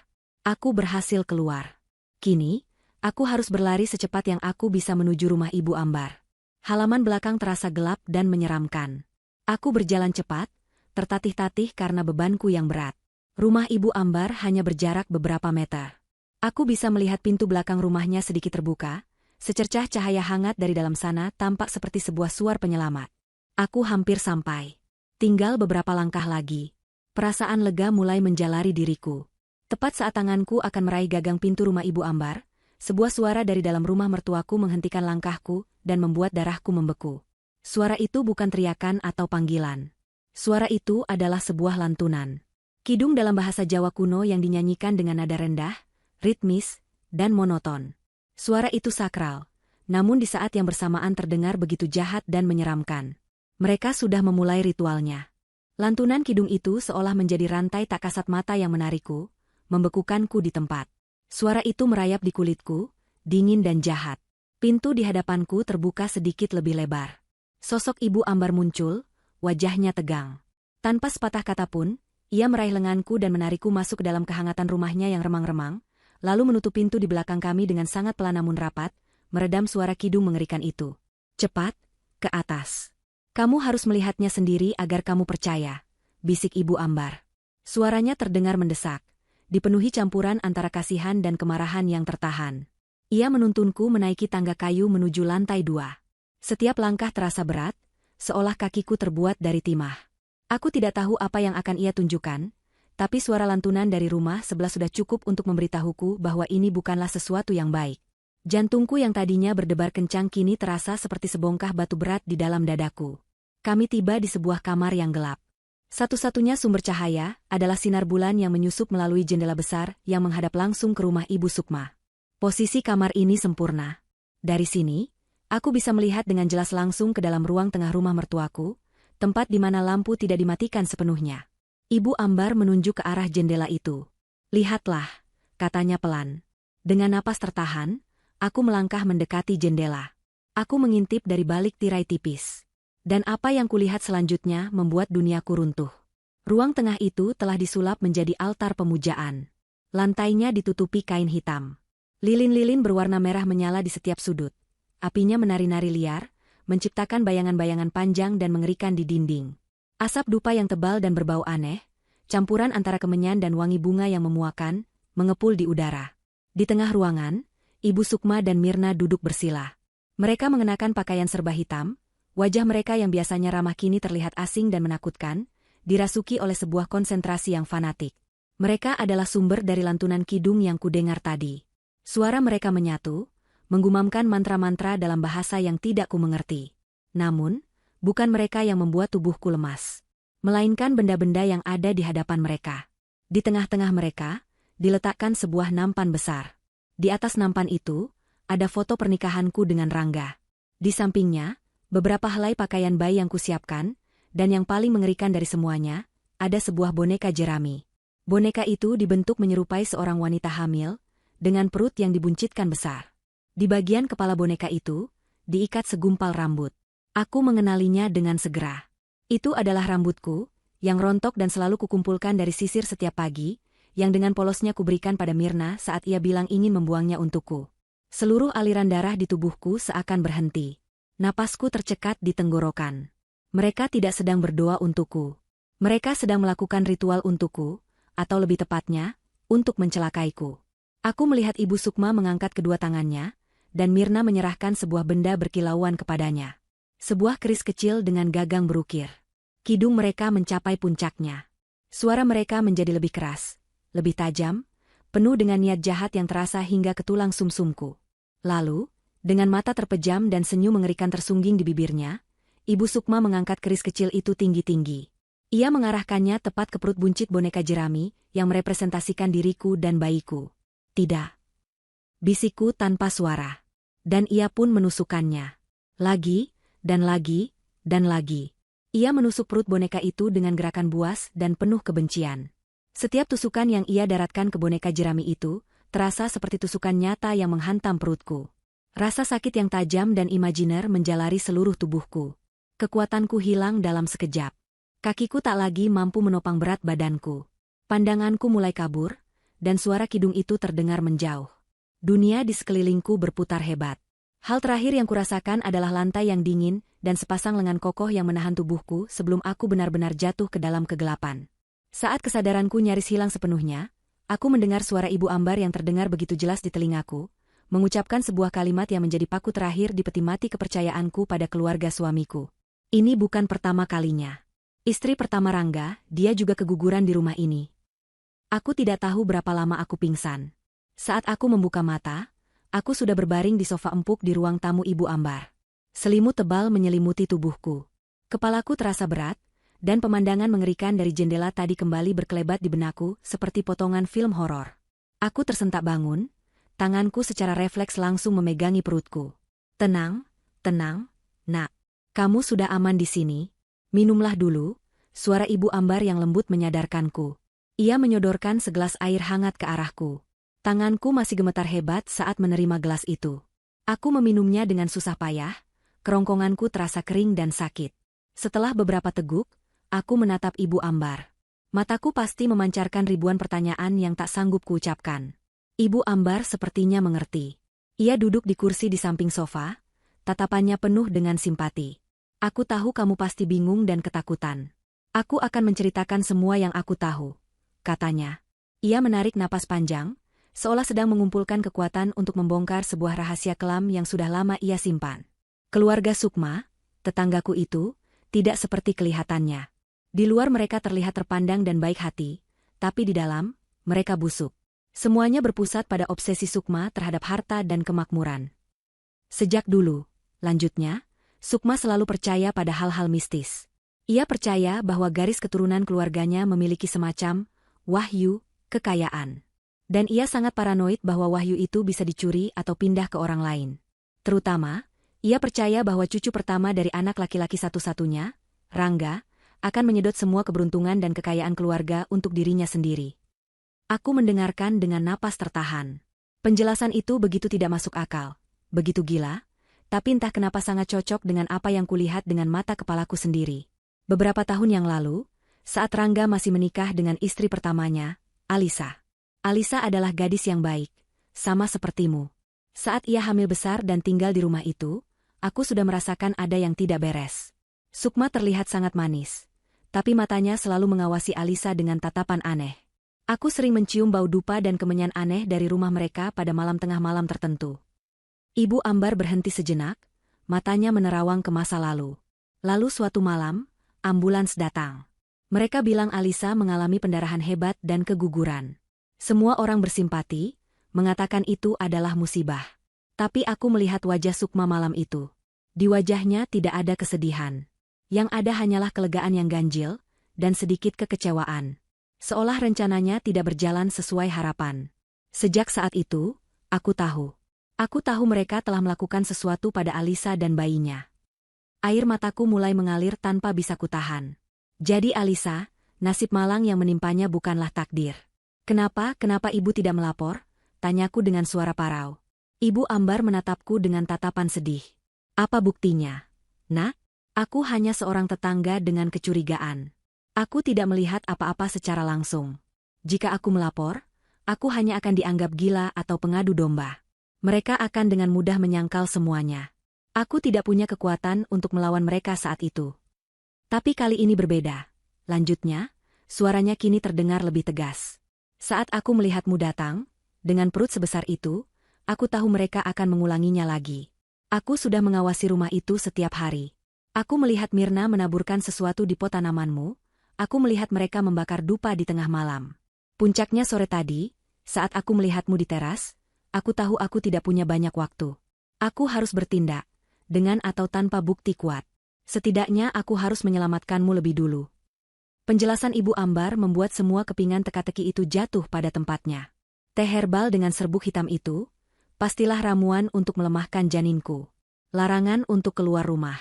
Aku berhasil keluar. Kini, aku harus berlari secepat yang aku bisa menuju rumah Ibu Ambar. Halaman belakang terasa gelap dan menyeramkan. Aku berjalan cepat, tertatih-tatih karena bebanku yang berat. Rumah Ibu Ambar hanya berjarak beberapa meter. Aku bisa melihat pintu belakang rumahnya sedikit terbuka, secercah cahaya hangat dari dalam sana tampak seperti sebuah suar penyelamat. Aku hampir sampai. Tinggal beberapa langkah lagi. Perasaan lega mulai menjalari diriku. Tepat saat tanganku akan meraih gagang pintu rumah Ibu Ambar, sebuah suara dari dalam rumah mertuaku menghentikan langkahku dan membuat darahku membeku. Suara itu bukan teriakan atau panggilan. Suara itu adalah sebuah lantunan. Kidung dalam bahasa Jawa kuno yang dinyanyikan dengan nada rendah, ritmis, dan monoton. Suara itu sakral, namun di saat yang bersamaan terdengar begitu jahat dan menyeramkan. Mereka sudah memulai ritualnya. Lantunan kidung itu seolah menjadi rantai tak kasat mata yang menarikku, membekukanku di tempat. Suara itu merayap di kulitku, dingin dan jahat. Pintu di hadapanku terbuka sedikit lebih lebar. Sosok Ibu Ambar muncul, wajahnya tegang. Tanpa sepatah kata pun, ia meraih lenganku dan menarikku masuk ke dalam kehangatan rumahnya yang remang-remang, lalu menutup pintu di belakang kami dengan sangat pelan namun rapat, meredam suara kidung mengerikan itu. Cepat, ke atas. Kamu harus melihatnya sendiri agar kamu percaya, bisik Ibu Ambar. Suaranya terdengar mendesak, dipenuhi campuran antara kasihan dan kemarahan yang tertahan. Ia menuntunku menaiki tangga kayu menuju lantai 2. Setiap langkah terasa berat, seolah kakiku terbuat dari timah. Aku tidak tahu apa yang akan ia tunjukkan, tapi suara lantunan dari rumah sebelah sudah cukup untuk memberitahuku bahwa ini bukanlah sesuatu yang baik. Jantungku yang tadinya berdebar kencang kini terasa seperti sebongkah batu berat di dalam dadaku. Kami tiba di sebuah kamar yang gelap. Satu-satunya sumber cahaya adalah sinar bulan yang menyusup melalui jendela besar yang menghadap langsung ke rumah Ibu Sukma. Posisi kamar ini sempurna. Dari sini, aku bisa melihat dengan jelas langsung ke dalam ruang tengah rumah mertuaku, tempat di mana lampu tidak dimatikan sepenuhnya. Ibu Ambar menunjuk ke arah jendela itu. Lihatlah, katanya pelan. Dengan napas tertahan, aku melangkah mendekati jendela. Aku mengintip dari balik tirai tipis. Dan apa yang kulihat selanjutnya membuat duniaku runtuh. Ruang tengah itu telah disulap menjadi altar pemujaan. Lantainya ditutupi kain hitam. Lilin-lilin berwarna merah menyala di setiap sudut. Apinya menari-nari liar, menciptakan bayangan-bayangan panjang dan mengerikan di dinding. Asap dupa yang tebal dan berbau aneh, campuran antara kemenyan dan wangi bunga yang memuakan, mengepul di udara. Di tengah ruangan, Ibu Sukma dan Mirna duduk bersila. Mereka mengenakan pakaian serba hitam. Wajah mereka yang biasanya ramah kini terlihat asing dan menakutkan, dirasuki oleh sebuah konsentrasi yang fanatik. Mereka adalah sumber dari lantunan kidung yang kudengar tadi. Suara mereka menyatu, menggumamkan mantra-mantra dalam bahasa yang tidak kumengerti. Namun, bukan mereka yang membuat tubuhku lemas, melainkan benda-benda yang ada di hadapan mereka. Di tengah-tengah mereka, diletakkan sebuah nampan besar. Di atas nampan itu, ada foto pernikahanku dengan Rangga. Di sampingnya, beberapa helai pakaian bayi yang kusiapkan, dan yang paling mengerikan dari semuanya, ada sebuah boneka jerami. Boneka itu dibentuk menyerupai seorang wanita hamil, dengan perut yang dibuncitkan besar. Di bagian kepala boneka itu, diikat segumpal rambut. Aku mengenalinya dengan segera. Itu adalah rambutku, yang rontok dan selalu kukumpulkan dari sisir setiap pagi, yang dengan polosnya kuberikan pada Mirna saat ia bilang ingin membuangnya untukku. Seluruh aliran darah di tubuhku seakan berhenti. Napasku tercekat di tenggorokan. Mereka tidak sedang berdoa untukku. Mereka sedang melakukan ritual untukku, atau lebih tepatnya, untuk mencelakaiku. Aku melihat Ibu Sukma mengangkat kedua tangannya, dan Mirna menyerahkan sebuah benda berkilauan kepadanya. Sebuah keris kecil dengan gagang berukir. Kidung mereka mencapai puncaknya. Suara mereka menjadi lebih keras, lebih tajam, penuh dengan niat jahat yang terasa hingga ke tulang sumsumku. Lalu, dengan mata terpejam dan senyum mengerikan tersungging di bibirnya, Ibu Sukma mengangkat keris kecil itu tinggi-tinggi. Ia mengarahkannya tepat ke perut buncit boneka jerami yang merepresentasikan diriku dan bayiku. Tidak. Bisikku tanpa suara. Dan ia pun menusukkannya. Lagi, dan lagi, dan lagi. Ia menusuk perut boneka itu dengan gerakan buas dan penuh kebencian. Setiap tusukan yang ia daratkan ke boneka jerami itu, terasa seperti tusukan nyata yang menghantam perutku. Rasa sakit yang tajam dan imajiner menjalari seluruh tubuhku. Kekuatanku hilang dalam sekejap. Kakiku tak lagi mampu menopang berat badanku. Pandanganku mulai kabur, dan suara kidung itu terdengar menjauh. Dunia di sekelilingku berputar hebat. Hal terakhir yang kurasakan adalah lantai yang dingin dan sepasang lengan kokoh yang menahan tubuhku sebelum aku benar-benar jatuh ke dalam kegelapan. Saat kesadaranku nyaris hilang sepenuhnya, aku mendengar suara Ibu Ambar yang terdengar begitu jelas di telingaku, mengucapkan sebuah kalimat yang menjadi paku terakhir di peti mati kepercayaanku pada keluarga suamiku. Ini bukan pertama kalinya. Istri pertama Rangga, dia juga keguguran di rumah ini. Aku tidak tahu berapa lama aku pingsan. Saat aku membuka mata, aku sudah berbaring di sofa empuk di ruang tamu Ibu Ambar. Selimut tebal menyelimuti tubuhku. Kepalaku terasa berat, dan pemandangan mengerikan dari jendela tadi kembali berkelebat di benakku seperti potongan film horor. Aku tersentak bangun, tanganku secara refleks langsung memegangi perutku. Tenang, tenang, nak. Kamu sudah aman di sini. Minumlah dulu, suara Ibu Ambar yang lembut menyadarkanku. Ia menyodorkan segelas air hangat ke arahku. Tanganku masih gemetar hebat saat menerima gelas itu. Aku meminumnya dengan susah payah, kerongkonganku terasa kering dan sakit. Setelah beberapa teguk, aku menatap Ibu Ambar. Mataku pasti memancarkan ribuan pertanyaan yang tak sanggup kuucapkan. Ibu Ambar sepertinya mengerti. Ia duduk di kursi di samping sofa, tatapannya penuh dengan simpati. Aku tahu kamu pasti bingung dan ketakutan. Aku akan menceritakan semua yang aku tahu, katanya. Ia menarik napas panjang, seolah sedang mengumpulkan kekuatan untuk membongkar sebuah rahasia kelam yang sudah lama ia simpan. Keluarga Sukma, tetanggaku itu, tidak seperti kelihatannya. Di luar mereka terlihat terpandang dan baik hati, tapi di dalam, mereka busuk. Semuanya berpusat pada obsesi Sukma terhadap harta dan kemakmuran. Sejak dulu, lanjutnya, Sukma selalu percaya pada hal-hal mistis. Ia percaya bahwa garis keturunan keluarganya memiliki semacam wahyu, kekayaan. Dan ia sangat paranoid bahwa wahyu itu bisa dicuri atau pindah ke orang lain. Terutama, ia percaya bahwa cucu pertama dari anak laki-laki satu-satunya, Rangga, akan menyedot semua keberuntungan dan kekayaan keluarga untuk dirinya sendiri. Aku mendengarkan dengan napas tertahan. Penjelasan itu begitu tidak masuk akal, begitu gila, tapi entah kenapa sangat cocok dengan apa yang kulihat dengan mata kepalaku sendiri. Beberapa tahun yang lalu, saat Rangga masih menikah dengan istri pertamanya, Alisa. Alisa adalah gadis yang baik, sama sepertimu. Saat ia hamil besar dan tinggal di rumah itu, aku sudah merasakan ada yang tidak beres. Sukma terlihat sangat manis, tapi matanya selalu mengawasi Alisa dengan tatapan aneh. Aku sering mencium bau dupa dan kemenyan aneh dari rumah mereka pada malam tengah malam tertentu. Ibu Ambar berhenti sejenak, matanya menerawang ke masa lalu. Lalu suatu malam, ambulans datang. Mereka bilang Alisa mengalami pendarahan hebat dan keguguran. Semua orang bersimpati, mengatakan itu adalah musibah. Tapi aku melihat wajah Sukma malam itu. Di wajahnya tidak ada kesedihan. Yang ada hanyalah kelegaan yang ganjil, dan sedikit kekecewaan. Seolah rencananya tidak berjalan sesuai harapan. Sejak saat itu, aku tahu. Aku tahu mereka telah melakukan sesuatu pada Alisa dan bayinya. Air mataku mulai mengalir tanpa bisa kutahan. Jadi Alisa, nasib malang yang menimpanya bukanlah takdir. Kenapa ibu tidak melapor? Tanyaku dengan suara parau. Ibu Ambar menatapku dengan tatapan sedih. Apa buktinya? Nak, aku hanya seorang tetangga dengan kecurigaan. Aku tidak melihat apa-apa secara langsung. Jika aku melapor, aku hanya akan dianggap gila atau pengadu domba. Mereka akan dengan mudah menyangkal semuanya. Aku tidak punya kekuatan untuk melawan mereka saat itu. Tapi kali ini berbeda. Lanjutnya, suaranya kini terdengar lebih tegas. Saat aku melihatmu datang, dengan perut sebesar itu, aku tahu mereka akan mengulanginya lagi. Aku sudah mengawasi rumah itu setiap hari. Aku melihat Mirna menaburkan sesuatu di pot tanamanmu, aku melihat mereka membakar dupa di tengah malam. Puncaknya sore tadi, saat aku melihatmu di teras, aku tahu aku tidak punya banyak waktu. Aku harus bertindak, dengan atau tanpa bukti kuat. Setidaknya aku harus menyelamatkanmu lebih dulu. Penjelasan Ibu Ambar membuat semua kepingan teka-teki itu jatuh pada tempatnya. Teh herbal dengan serbuk hitam itu, Pastilah ramuan untuk melemahkan janinku. Larangan untuk keluar rumah.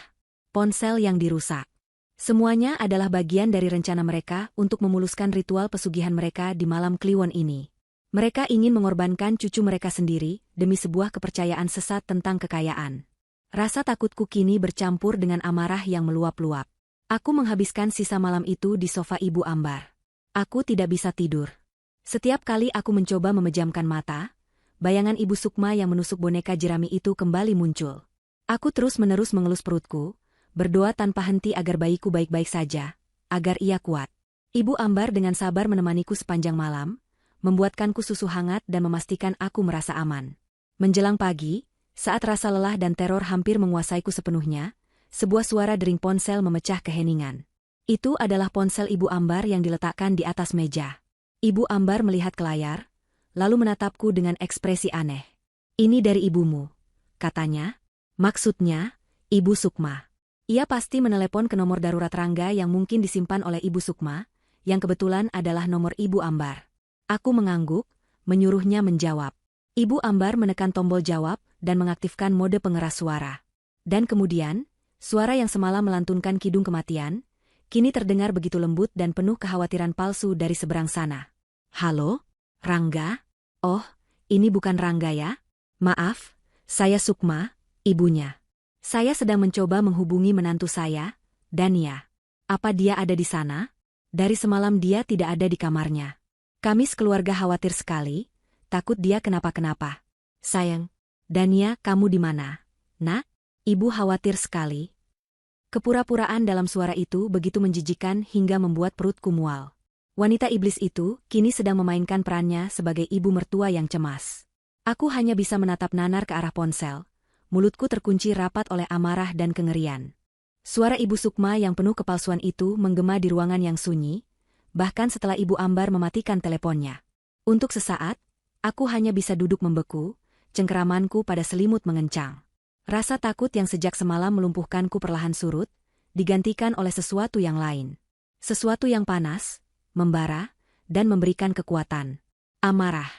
Ponsel yang dirusak. Semuanya adalah bagian dari rencana mereka untuk memuluskan ritual pesugihan mereka di malam Kliwon ini. Mereka ingin mengorbankan cucu mereka sendiri demi sebuah kepercayaan sesat tentang kekayaan. Rasa takutku kini bercampur dengan amarah yang meluap-luap. Aku menghabiskan sisa malam itu di sofa Ibu Ambar. Aku tidak bisa tidur. Setiap kali aku mencoba memejamkan mata, bayangan Ibu Sukma yang menusuk boneka jerami itu kembali muncul. Aku terus-menerus mengelus perutku, berdoa tanpa henti agar bayiku baik-baik saja, agar ia kuat. Ibu Ambar dengan sabar menemaniku sepanjang malam, membuatkanku susu hangat dan memastikan aku merasa aman. Menjelang pagi, saat rasa lelah dan teror hampir menguasaiku sepenuhnya, sebuah suara dering ponsel memecah keheningan. Itu adalah ponsel Ibu Ambar yang diletakkan di atas meja. Ibu Ambar melihat ke layar, lalu menatapku dengan ekspresi aneh. "Ini dari ibumu," katanya. Maksudnya, Ibu Sukma. Ia pasti menelepon ke nomor darurat Rangga yang mungkin disimpan oleh Ibu Sukma, yang kebetulan adalah nomor Ibu Ambar. Aku mengangguk, menyuruhnya menjawab. Ibu Ambar menekan tombol jawab dan mengaktifkan mode pengeras suara. Dan kemudian, suara yang semalam melantunkan kidung kematian, kini terdengar begitu lembut dan penuh kekhawatiran palsu dari seberang sana. "Halo, Rangga? Oh, ini bukan Rangga ya? Maaf, saya Sukma, ibunya. Saya sedang mencoba menghubungi menantu saya, Dania. Apa dia ada di sana? Dari semalam dia tidak ada di kamarnya. Kami sekeluarga khawatir sekali, takut dia kenapa-kenapa. Sayang, Dania, kamu di mana? Nak, ibu khawatir sekali." Kepura-puraan dalam suara itu begitu menjijikan hingga membuat perutku mual. Wanita iblis itu kini sedang memainkan perannya sebagai ibu mertua yang cemas. Aku hanya bisa menatap nanar ke arah ponsel. Mulutku terkunci rapat oleh amarah dan kengerian. Suara Ibu Sukma yang penuh kepalsuan itu menggema di ruangan yang sunyi, bahkan setelah Ibu Ambar mematikan teleponnya. Untuk sesaat, aku hanya bisa duduk membeku, cengkeramanku pada selimut mengencang. Rasa takut yang sejak semalam melumpuhkanku perlahan surut, digantikan oleh sesuatu yang lain. Sesuatu yang panas, membara, dan memberikan kekuatan. Amarah.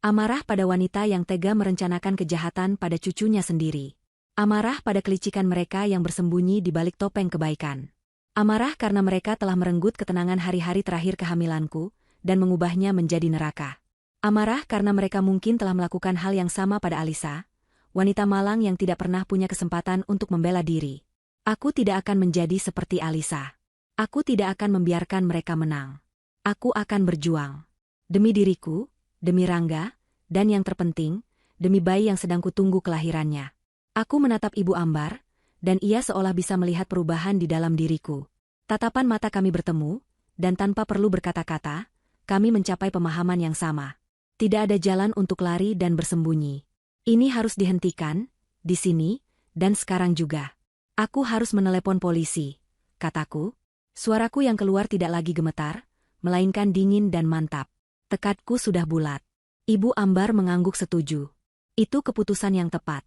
Amarah pada wanita yang tega merencanakan kejahatan pada cucunya sendiri. Amarah pada kelicikan mereka yang bersembunyi di balik topeng kebaikan. Amarah karena mereka telah merenggut ketenangan hari-hari terakhir kehamilanku dan mengubahnya menjadi neraka. Amarah karena mereka mungkin telah melakukan hal yang sama pada Alisa, wanita malang yang tidak pernah punya kesempatan untuk membela diri. Aku tidak akan menjadi seperti Alisa. Aku tidak akan membiarkan mereka menang. Aku akan berjuang. Demi diriku, demi Rangga, dan yang terpenting, demi bayi yang sedang kutunggu kelahirannya. Aku menatap Ibu Ambar, dan ia seolah bisa melihat perubahan di dalam diriku. Tatapan mata kami bertemu, dan tanpa perlu berkata-kata, kami mencapai pemahaman yang sama. Tidak ada jalan untuk lari dan bersembunyi. Ini harus dihentikan, di sini, dan sekarang juga. Aku harus menelepon polisi, kataku. Suaraku yang keluar tidak lagi gemetar, melainkan dingin dan mantap. Tekadku sudah bulat. Ibu Ambar mengangguk setuju. Itu keputusan yang tepat,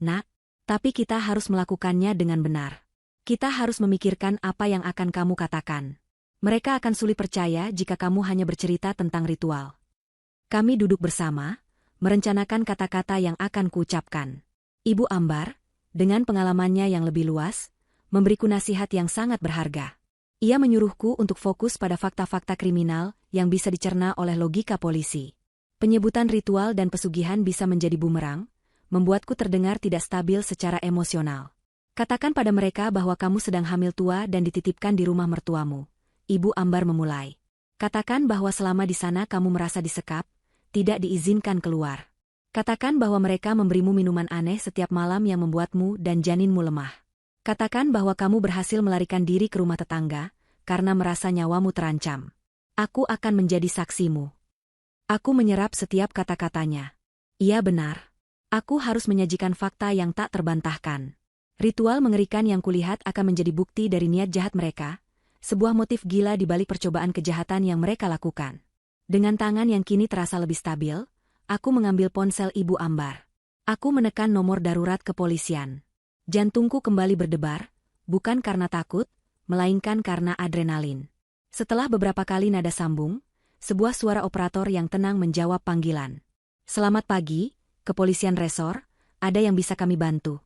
Nak. Tapi kita harus melakukannya dengan benar. Kita harus memikirkan apa yang akan kamu katakan. Mereka akan sulit percaya jika kamu hanya bercerita tentang ritual. Kami duduk bersama, merencanakan kata-kata yang akan kuucapkan. Ibu Ambar, dengan pengalamannya yang lebih luas, memberiku nasihat yang sangat berharga. Ia menyuruhku untuk fokus pada fakta-fakta kriminal yang bisa dicerna oleh logika polisi. Penyebutan ritual dan pesugihan bisa menjadi bumerang, membuatku terdengar tidak stabil secara emosional. Katakan pada mereka bahwa kamu sedang hamil tua dan dititipkan di rumah mertuamu. Ibu Ambar memulai. Katakan bahwa selama di sana kamu merasa disekap, tidak diizinkan keluar. Katakan bahwa mereka memberimu minuman aneh setiap malam yang membuatmu dan janinmu lemah. Katakan bahwa kamu berhasil melarikan diri ke rumah tetangga, karena merasa nyawamu terancam. Aku akan menjadi saksimu. Aku menyerap setiap kata-katanya. Ia benar. Aku harus menyajikan fakta yang tak terbantahkan. Ritual mengerikan yang kulihat akan menjadi bukti dari niat jahat mereka, sebuah motif gila di balik percobaan kejahatan yang mereka lakukan. Dengan tangan yang kini terasa lebih stabil, aku mengambil ponsel Ibu Ambar. Aku menekan nomor darurat kepolisian. Jantungku kembali berdebar, bukan karena takut, melainkan karena adrenalin. Setelah beberapa kali nada sambung, sebuah suara operator yang tenang menjawab panggilan. "Selamat pagi, kepolisian resor, ada yang bisa kami bantu?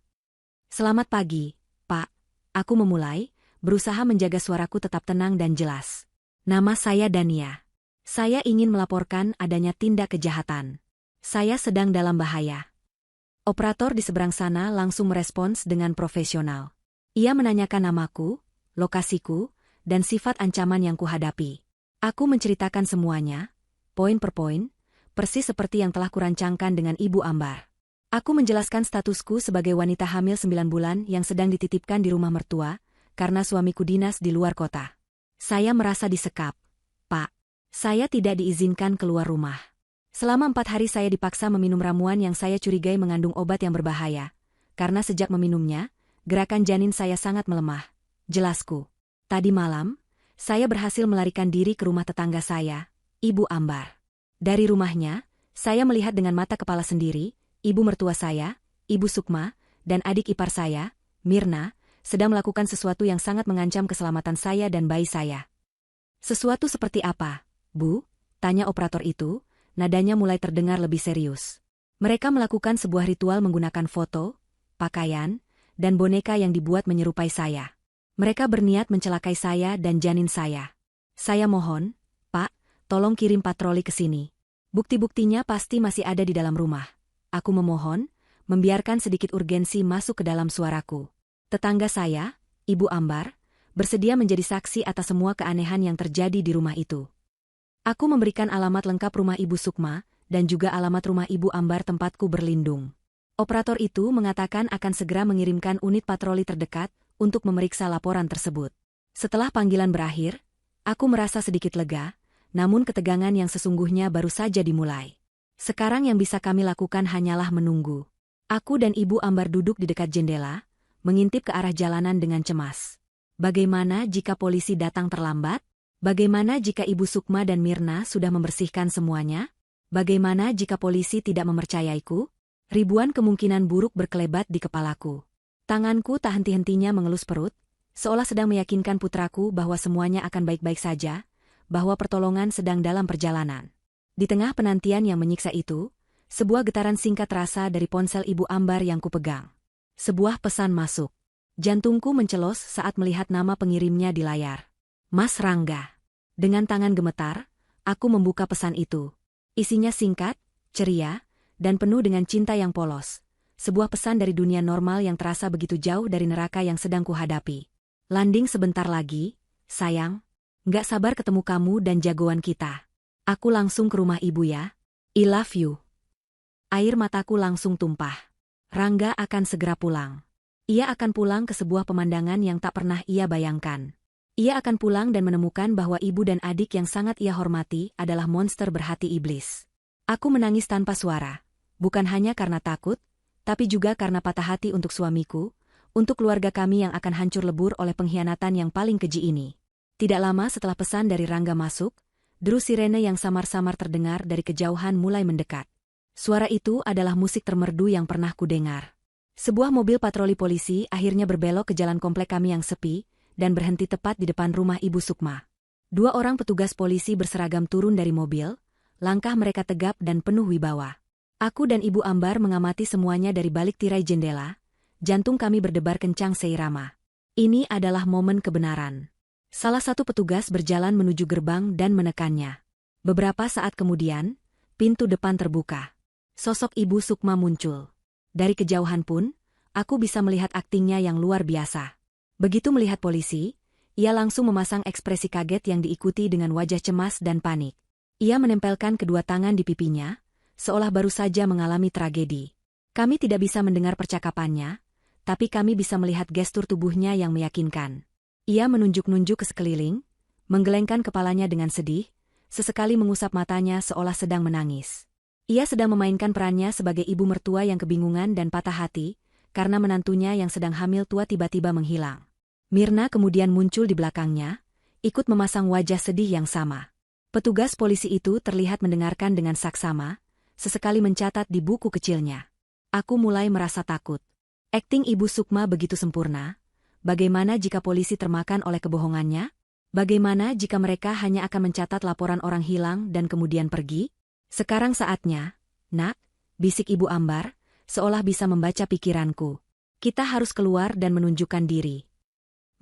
Selamat pagi, Pak. Aku memulai, berusaha menjaga suaraku tetap tenang dan jelas. Nama saya Dania. Saya ingin melaporkan adanya tindak kejahatan. Saya sedang dalam bahaya. Operator di seberang sana langsung merespons dengan profesional. Ia menanyakan namaku, lokasiku, dan sifat ancaman yang kuhadapi. Aku menceritakan semuanya, poin per poin, persis seperti yang telah kurancangkan dengan Ibu Ambar. Aku menjelaskan statusku sebagai wanita hamil 9 bulan yang sedang dititipkan di rumah mertua, karena suamiku dinas di luar kota. Saya merasa disekap. Pak, saya tidak diizinkan keluar rumah. Selama 4 hari saya dipaksa meminum ramuan yang saya curigai mengandung obat yang berbahaya. Karena sejak meminumnya, gerakan janin saya sangat melemah. Jelasku. Tadi malam, saya berhasil melarikan diri ke rumah tetangga saya, Ibu Ambar. Dari rumahnya, saya melihat dengan mata kepala sendiri, ibu mertua saya, Ibu Sukma, dan adik ipar saya, Mirna, sedang melakukan sesuatu yang sangat mengancam keselamatan saya dan bayi saya. Sesuatu seperti apa, Bu? Tanya operator itu, nadanya mulai terdengar lebih serius. Mereka melakukan sebuah ritual menggunakan foto, pakaian, dan boneka yang dibuat menyerupai saya. Mereka berniat mencelakai saya dan janin saya. Saya mohon, Pak, tolong kirim patroli ke sini. Bukti-buktinya pasti masih ada di dalam rumah. Aku memohon, membiarkan sedikit urgensi masuk ke dalam suaraku. Tetangga saya, Ibu Ambar, bersedia menjadi saksi atas semua keanehan yang terjadi di rumah itu. Aku memberikan alamat lengkap rumah Ibu Sukma, dan juga alamat rumah Ibu Ambar tempatku berlindung. Operator itu mengatakan akan segera mengirimkan unit patroli terdekat untuk memeriksa laporan tersebut. Setelah panggilan berakhir, aku merasa sedikit lega, namun ketegangan yang sesungguhnya baru saja dimulai. Sekarang yang bisa kami lakukan hanyalah menunggu. Aku dan Ibu Ambar duduk di dekat jendela, mengintip ke arah jalanan dengan cemas. Bagaimana jika polisi datang terlambat? Bagaimana jika Ibu Sukma dan Mirna sudah membersihkan semuanya? Bagaimana jika polisi tidak mempercayaiku? Ribuan kemungkinan buruk berkelebat di kepalaku. Tanganku tak henti-hentinya mengelus perut, seolah sedang meyakinkan putraku bahwa semuanya akan baik-baik saja, bahwa pertolongan sedang dalam perjalanan. Di tengah penantian yang menyiksa itu, sebuah getaran singkat terasa dari ponsel Ibu Ambar yang kupegang. Sebuah pesan masuk. Jantungku mencelos saat melihat nama pengirimnya di layar. Mas Rangga. Dengan tangan gemetar, aku membuka pesan itu. Isinya singkat, ceria, dan penuh dengan cinta yang polos. Sebuah pesan dari dunia normal yang terasa begitu jauh dari neraka yang sedang kuhadapi. Landing sebentar lagi, sayang. Nggak sabar ketemu kamu dan jagoan kita. Aku langsung ke rumah ibu ya. I love you. Air mataku langsung tumpah. Rangga akan segera pulang. Ia akan pulang ke sebuah pemandangan yang tak pernah ia bayangkan. Ia akan pulang dan menemukan bahwa ibu dan adik yang sangat ia hormati adalah monster berhati iblis. Aku menangis tanpa suara. Bukan hanya karena takut, tapi juga karena patah hati untuk suamiku, untuk keluarga kami yang akan hancur lebur oleh pengkhianatan yang paling keji ini. Tidak lama setelah pesan dari Rangga masuk, deru sirene yang samar-samar terdengar dari kejauhan mulai mendekat. Suara itu adalah musik termerdu yang pernah kudengar. Sebuah mobil patroli polisi akhirnya berbelok ke jalan komplek kami yang sepi, dan berhenti tepat di depan rumah Ibu Sukma. 2 orang petugas polisi berseragam turun dari mobil, langkah mereka tegap dan penuh wibawa. Aku dan Ibu Ambar mengamati semuanya dari balik tirai jendela, jantung kami berdebar kencang seirama. Ini adalah momen kebenaran. Salah satu petugas berjalan menuju gerbang dan menekannya. Beberapa saat kemudian, pintu depan terbuka. Sosok Ibu Sukma muncul. Dari kejauhan pun, aku bisa melihat aktingnya yang luar biasa. Begitu melihat polisi, ia langsung memasang ekspresi kaget yang diikuti dengan wajah cemas dan panik. Ia menempelkan kedua tangan di pipinya, seolah baru saja mengalami tragedi. Kami tidak bisa mendengar percakapannya, tapi kami bisa melihat gestur tubuhnya yang meyakinkan. Ia menunjuk-nunjuk ke sekeliling, menggelengkan kepalanya dengan sedih, sesekali mengusap matanya seolah sedang menangis. Ia sedang memainkan perannya sebagai ibu mertua yang kebingungan dan patah hati, karena menantunya yang sedang hamil tua tiba-tiba menghilang. Mirna kemudian muncul di belakangnya, ikut memasang wajah sedih yang sama. Petugas polisi itu terlihat mendengarkan dengan saksama, sesekali mencatat di buku kecilnya. Aku mulai merasa takut. Akting Ibu Sukma begitu sempurna. Bagaimana jika polisi termakan oleh kebohongannya? Bagaimana jika mereka hanya akan mencatat laporan orang hilang dan kemudian pergi? Sekarang saatnya, Nak, bisik Ibu Ambar, seolah bisa membaca pikiranku. Kita harus keluar dan menunjukkan diri.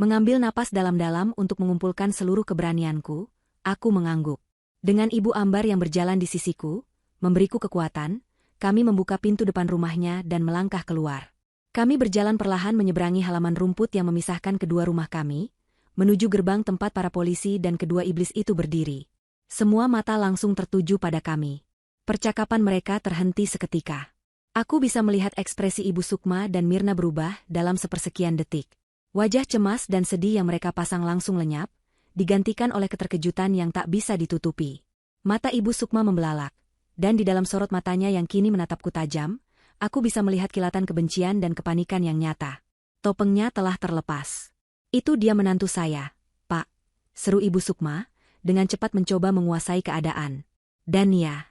Mengambil napas dalam-dalam untuk mengumpulkan seluruh keberanianku, aku mengangguk. Dengan Ibu Ambar yang berjalan di sisiku, memberiku kekuatan, kami membuka pintu depan rumahnya dan melangkah keluar. Kami berjalan perlahan menyeberangi halaman rumput yang memisahkan kedua rumah kami, menuju gerbang tempat para polisi dan kedua iblis itu berdiri. Semua mata langsung tertuju pada kami. Percakapan mereka terhenti seketika. Aku bisa melihat ekspresi Ibu Sukma dan Mirna berubah dalam sepersekian detik. Wajah cemas dan sedih yang mereka pasang langsung lenyap, digantikan oleh keterkejutan yang tak bisa ditutupi. Mata Ibu Sukma membelalak. Dan di dalam sorot matanya yang kini menatapku tajam, aku bisa melihat kilatan kebencian dan kepanikan yang nyata. Topengnya telah terlepas. Itu dia menantu saya, Pak, seru Ibu Sukma, dengan cepat mencoba menguasai keadaan. Dan ya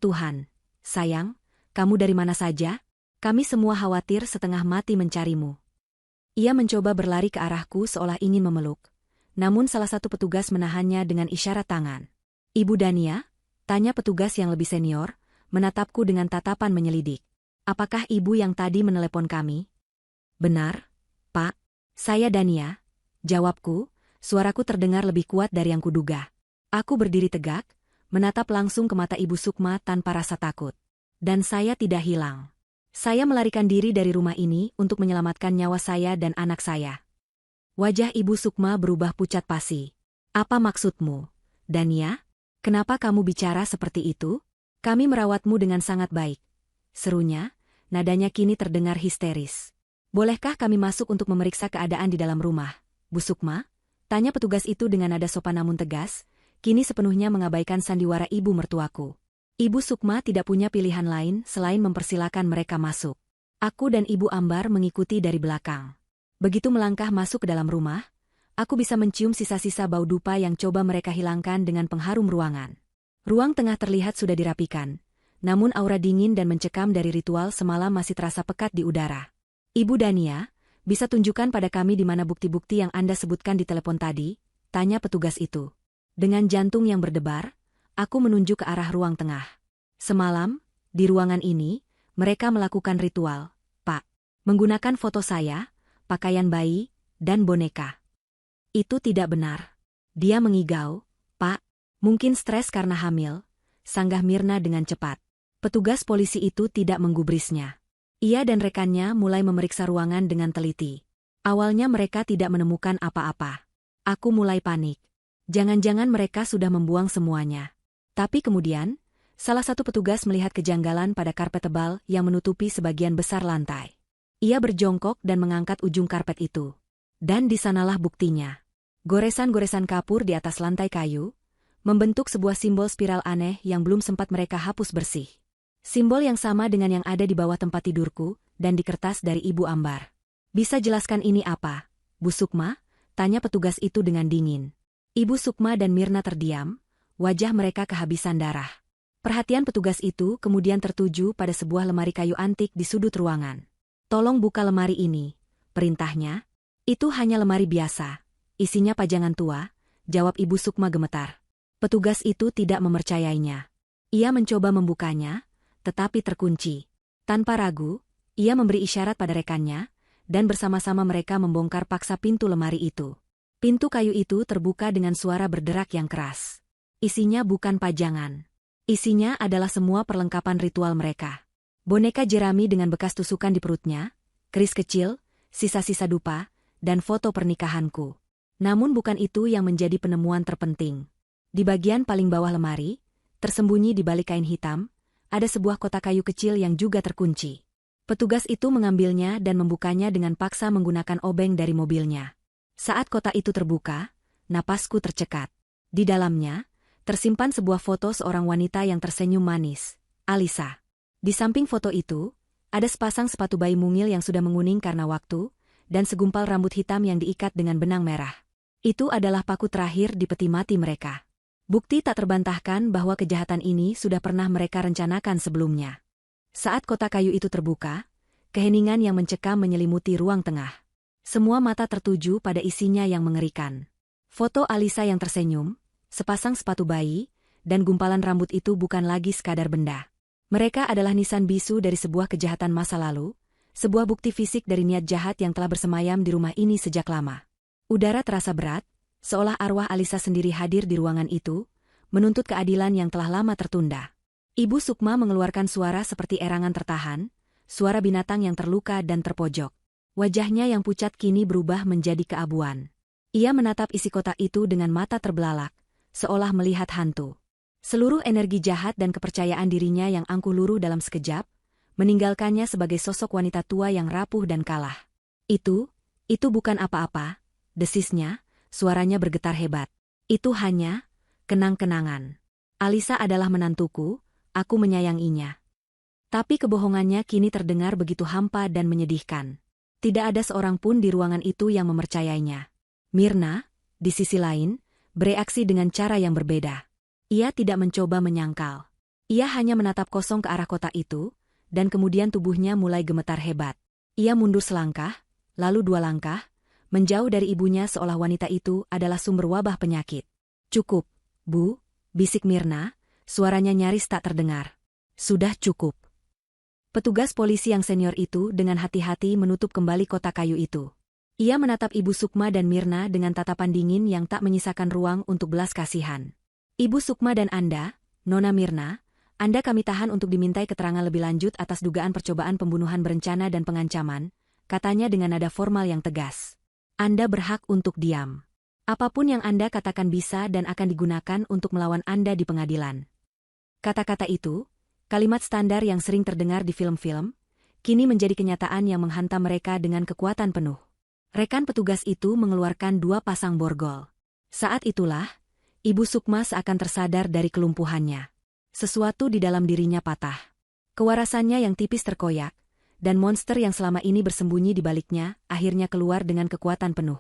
Tuhan, sayang, kamu dari mana saja? Kami semua khawatir setengah mati mencarimu. Ia mencoba berlari ke arahku seolah ingin memeluk, namun salah satu petugas menahannya dengan isyarat tangan. Ibu Dania? Tanya petugas yang lebih senior, menatapku dengan tatapan menyelidik. Apakah ibu yang tadi menelepon kami? Benar, Pak. Saya Dania. Jawabku, suaraku terdengar lebih kuat dari yang kuduga. Aku berdiri tegak, menatap langsung ke mata Ibu Sukma tanpa rasa takut. Dan saya tidak hilang. Saya melarikan diri dari rumah ini untuk menyelamatkan nyawa saya dan anak saya. Wajah Ibu Sukma berubah pucat pasi. Apa maksudmu, Dania? Kenapa kamu bicara seperti itu? Kami merawatmu dengan sangat baik. Serunya, nadanya kini terdengar histeris. Bolehkah kami masuk untuk memeriksa keadaan di dalam rumah, Bu Sukma? Tanya petugas itu dengan nada sopan namun tegas, kini sepenuhnya mengabaikan sandiwara ibu mertuaku. Ibu Sukma tidak punya pilihan lain selain mempersilakan mereka masuk. Aku dan Ibu Ambar mengikuti dari belakang. Begitu melangkah masuk ke dalam rumah, aku bisa mencium sisa-sisa bau dupa yang coba mereka hilangkan dengan pengharum ruangan. Ruang tengah terlihat sudah dirapikan, namun aura dingin dan mencekam dari ritual semalam masih terasa pekat di udara. Ibu Dania, bisa tunjukkan pada kami di mana bukti-bukti yang Anda sebutkan di telepon tadi? Tanya petugas itu. Dengan jantung yang berdebar, aku menunjuk ke arah ruang tengah. Semalam, di ruangan ini, mereka melakukan ritual, Pak. Menggunakan foto saya, pakaian bayi, dan boneka. Itu tidak benar. Dia mengigau, Pak. Mungkin stres karena hamil, sanggah Mirna dengan cepat. Petugas polisi itu tidak menggubrisnya. Ia dan rekannya mulai memeriksa ruangan dengan teliti. Awalnya mereka tidak menemukan apa-apa. Aku mulai panik. Jangan-jangan mereka sudah membuang semuanya. Tapi kemudian, salah satu petugas melihat kejanggalan pada karpet tebal yang menutupi sebagian besar lantai. Ia berjongkok dan mengangkat ujung karpet itu. Dan di sanalah buktinya. Goresan-goresan kapur di atas lantai kayu, membentuk sebuah simbol spiral aneh yang belum sempat mereka hapus bersih. Simbol yang sama dengan yang ada di bawah tempat tidurku, dan di kertas dari Ibu Ambar. Bisa jelaskan ini apa, Bu Sukma? Tanya petugas itu dengan dingin. Ibu Sukma dan Mirna terdiam, wajah mereka kehabisan darah. Perhatian petugas itu kemudian tertuju pada sebuah lemari kayu antik di sudut ruangan. Tolong buka lemari ini, perintahnya. Itu hanya lemari biasa. Isinya pajangan tua, jawab Ibu Sukma gemetar. Petugas itu tidak mempercayainya. Ia mencoba membukanya, tetapi terkunci. Tanpa ragu, ia memberi isyarat pada rekannya, dan bersama-sama mereka membongkar paksa pintu lemari itu. Pintu kayu itu terbuka dengan suara berderak yang keras. Isinya bukan pajangan. Isinya adalah semua perlengkapan ritual mereka. Boneka jerami dengan bekas tusukan di perutnya, keris kecil, sisa-sisa dupa, dan foto pernikahanku. Namun bukan itu yang menjadi penemuan terpenting. Di bagian paling bawah lemari, tersembunyi di balik kain hitam, ada sebuah kotak kayu kecil yang juga terkunci. Petugas itu mengambilnya dan membukanya dengan paksa menggunakan obeng dari mobilnya. Saat kotak itu terbuka, napasku tercekat. Di dalamnya, tersimpan sebuah foto seorang wanita yang tersenyum manis, Alisa. Di samping foto itu, ada sepasang sepatu bayi mungil yang sudah menguning karena waktu, dan segumpal rambut hitam yang diikat dengan benang merah. Itu adalah paku terakhir di peti mati mereka. Bukti tak terbantahkan bahwa kejahatan ini sudah pernah mereka rencanakan sebelumnya. Saat kotak kayu itu terbuka, keheningan yang mencekam menyelimuti ruang tengah. Semua mata tertuju pada isinya yang mengerikan. Foto Alisa yang tersenyum, sepasang sepatu bayi, dan gumpalan rambut itu bukan lagi sekadar benda. Mereka adalah nisan bisu dari sebuah kejahatan masa lalu, sebuah bukti fisik dari niat jahat yang telah bersemayam di rumah ini sejak lama. Udara terasa berat, seolah arwah Alisa sendiri hadir di ruangan itu, menuntut keadilan yang telah lama tertunda. Ibu Sukma mengeluarkan suara seperti erangan tertahan, suara binatang yang terluka dan terpojok. Wajahnya yang pucat kini berubah menjadi keabuan. Ia menatap isi kotak itu dengan mata terbelalak, seolah melihat hantu. Seluruh energi jahat dan kepercayaan dirinya yang angkuh luruh dalam sekejap, meninggalkannya sebagai sosok wanita tua yang rapuh dan kalah. Itu bukan apa-apa, desisnya, suaranya bergetar hebat. Itu hanya kenang-kenangan. Alisa adalah menantuku, aku menyayanginya. Tapi kebohongannya kini terdengar begitu hampa dan menyedihkan. Tidak ada seorang pun di ruangan itu yang mempercayainya. Mirna, di sisi lain, bereaksi dengan cara yang berbeda. Ia tidak mencoba menyangkal. Ia hanya menatap kosong ke arah kotak itu, dan kemudian tubuhnya mulai gemetar hebat. Ia mundur selangkah, lalu 2 langkah, menjauh dari ibunya seolah wanita itu adalah sumber wabah penyakit. "Cukup, Bu," bisik Mirna, suaranya nyaris tak terdengar. "Sudah cukup." Petugas polisi yang senior itu dengan hati-hati menutup kembali kotak kayu itu. Ia menatap Ibu Sukma dan Mirna dengan tatapan dingin yang tak menyisakan ruang untuk belas kasihan. "Ibu Sukma dan Anda, Nona Mirna, Anda kami tahan untuk dimintai keterangan lebih lanjut atas dugaan percobaan pembunuhan berencana dan pengancaman," katanya dengan nada formal yang tegas. "Anda berhak untuk diam. Apapun yang Anda katakan bisa dan akan digunakan untuk melawan Anda di pengadilan." Kata-kata itu, kalimat standar yang sering terdengar di film-film, kini menjadi kenyataan yang menghantam mereka dengan kekuatan penuh. Rekan petugas itu mengeluarkan 2 pasang borgol. Saat itulah, Ibu Sukma seakan tersadar dari kelumpuhannya. Sesuatu di dalam dirinya patah. Kewarasannya yang tipis terkoyak, dan monster yang selama ini bersembunyi di baliknya akhirnya keluar dengan kekuatan penuh.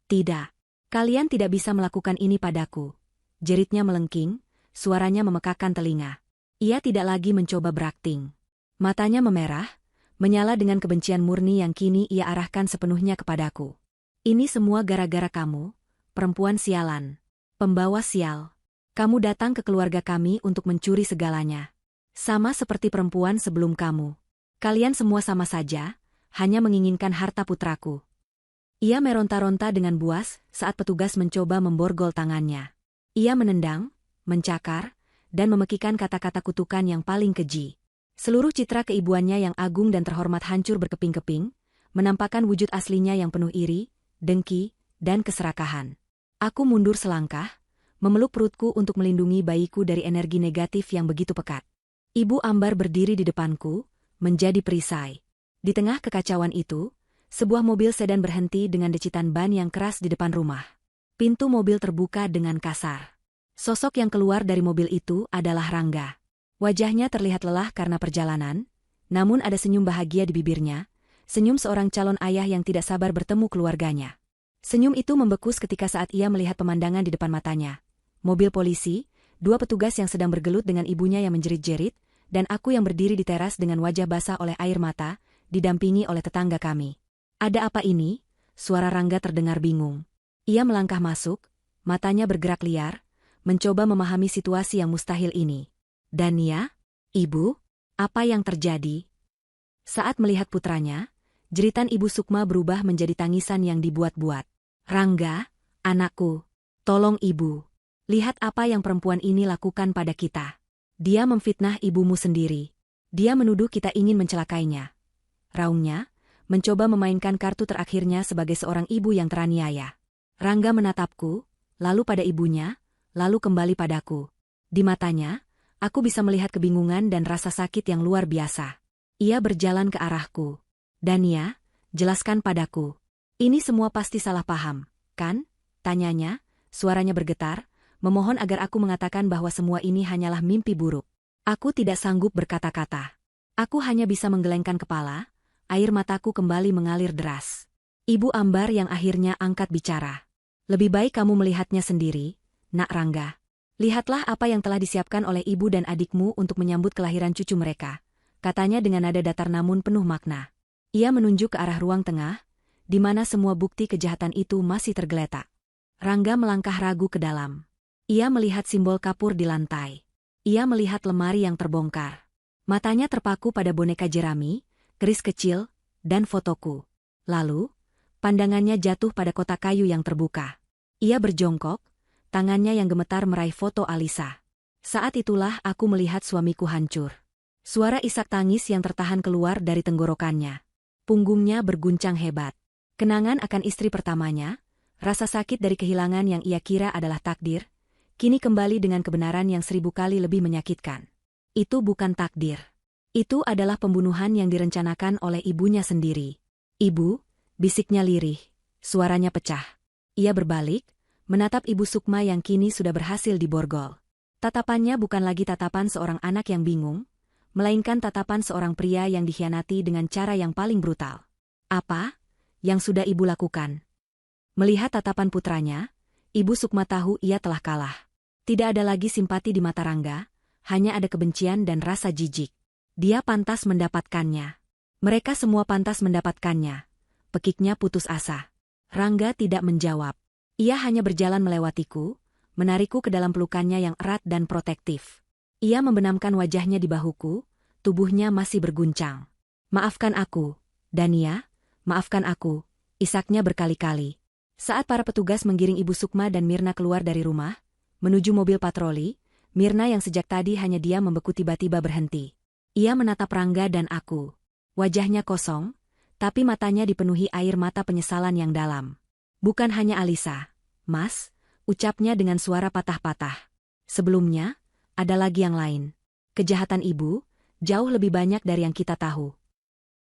"Tidak. Kalian tidak bisa melakukan ini padaku," jeritnya melengking, suaranya memekakkan telinga. Ia tidak lagi mencoba berakting. Matanya memerah, menyala dengan kebencian murni yang kini ia arahkan sepenuhnya kepadaku. "Ini semua gara-gara kamu, perempuan sialan. Pembawa sial. Kamu datang ke keluarga kami untuk mencuri segalanya. Sama seperti perempuan sebelum kamu. Kalian semua sama saja, hanya menginginkan harta putraku." Ia meronta-ronta dengan buas saat petugas mencoba memborgol tangannya. Ia menendang, mencakar, dan memekikan kata-kata kutukan yang paling keji. Seluruh citra keibuannya yang agung dan terhormat hancur berkeping-keping, menampakkan wujud aslinya yang penuh iri, dengki, dan keserakahan. Aku mundur selangkah, memeluk perutku untuk melindungi bayiku dari energi negatif yang begitu pekat. Ibu Ambar berdiri di depanku, menjadi perisai. Di tengah kekacauan itu, sebuah mobil sedan berhenti dengan decitan ban yang keras di depan rumah. Pintu mobil terbuka dengan kasar. Sosok yang keluar dari mobil itu adalah Rangga. Wajahnya terlihat lelah karena perjalanan, namun ada senyum bahagia di bibirnya, senyum seorang calon ayah yang tidak sabar bertemu keluarganya. Senyum itu membekus ketika saat ia melihat pemandangan di depan matanya. Mobil polisi, 2 petugas yang sedang bergelut dengan ibunya yang menjerit-jerit, dan aku yang berdiri di teras dengan wajah basah oleh air mata, didampingi oleh tetangga kami. "Ada apa ini?" Suara Rangga terdengar bingung. Ia melangkah masuk, matanya bergerak liar, mencoba memahami situasi yang mustahil ini. "Dania? Ibu? Apa yang terjadi?" Saat melihat putranya, jeritan Ibu Sukma berubah menjadi tangisan yang dibuat-buat. "Rangga, anakku, tolong Ibu. Lihat apa yang perempuan ini lakukan pada kita. Dia memfitnah ibumu sendiri. Dia menuduh kita ingin mencelakainya." Raungnya, mencoba memainkan kartu terakhirnya sebagai seorang ibu yang teraniaya. Rangga menatapku, lalu pada ibunya, lalu kembali padaku. Di matanya, aku bisa melihat kebingungan dan rasa sakit yang luar biasa. Ia berjalan ke arahku. "Dania, jelaskan padaku. Ini semua pasti salah paham, kan?" tanyanya, suaranya bergetar, memohon agar aku mengatakan bahwa semua ini hanyalah mimpi buruk. Aku tidak sanggup berkata-kata. Aku hanya bisa menggelengkan kepala, air mataku kembali mengalir deras. Ibu Ambar yang akhirnya angkat bicara. "Lebih baik kamu melihatnya sendiri, Nak Rangga. Lihatlah apa yang telah disiapkan oleh ibu dan adikmu untuk menyambut kelahiran cucu mereka," katanya dengan nada datar namun penuh makna. Ia menunjuk ke arah ruang tengah, di mana semua bukti kejahatan itu masih tergeletak. Rangga melangkah ragu ke dalam. Ia melihat simbol kapur di lantai. Ia melihat lemari yang terbongkar. Matanya terpaku pada boneka jerami, keris kecil, dan fotoku. Lalu, pandangannya jatuh pada kotak kayu yang terbuka. Ia berjongkok, tangannya yang gemetar meraih foto Alisa. Saat itulah aku melihat suamiku hancur. Suara isak tangis yang tertahan keluar dari tenggorokannya. Punggungnya berguncang hebat. Kenangan akan istri pertamanya, rasa sakit dari kehilangan yang ia kira adalah takdir, kini kembali dengan kebenaran yang 1000 kali lebih menyakitkan. Itu bukan takdir. Itu adalah pembunuhan yang direncanakan oleh ibunya sendiri. Ibu, bisiknya lirih, suaranya pecah. Ia berbalik, menatap Ibu Sukma yang kini sudah berhasil diborgol. Tatapannya bukan lagi tatapan seorang anak yang bingung, melainkan tatapan seorang pria yang dikhianati dengan cara yang paling brutal. Apa yang sudah ibu lakukan? Melihat tatapan putranya, Ibu Sukma tahu ia telah kalah. Tidak ada lagi simpati di mata Rangga, hanya ada kebencian dan rasa jijik. Dia pantas mendapatkannya. Mereka semua pantas mendapatkannya. Pekiknya putus asa. Rangga tidak menjawab. Ia hanya berjalan melewatiku, menarikku ke dalam pelukannya yang erat dan protektif. Ia membenamkan wajahnya di bahuku, tubuhnya masih berguncang. Maafkan aku, Dania, maafkan aku, isaknya berkali-kali. Saat para petugas menggiring Ibu Sukma dan Mirna keluar dari rumah, menuju mobil patroli, Mirna yang sejak tadi hanya diam membeku tiba-tiba berhenti. Ia menatap Rangga dan aku. Wajahnya kosong, tapi matanya dipenuhi air mata penyesalan yang dalam. Bukan hanya Alisa, Mas, ucapnya dengan suara patah-patah. Sebelumnya, ada lagi yang lain. Kejahatan ibu, jauh lebih banyak dari yang kita tahu.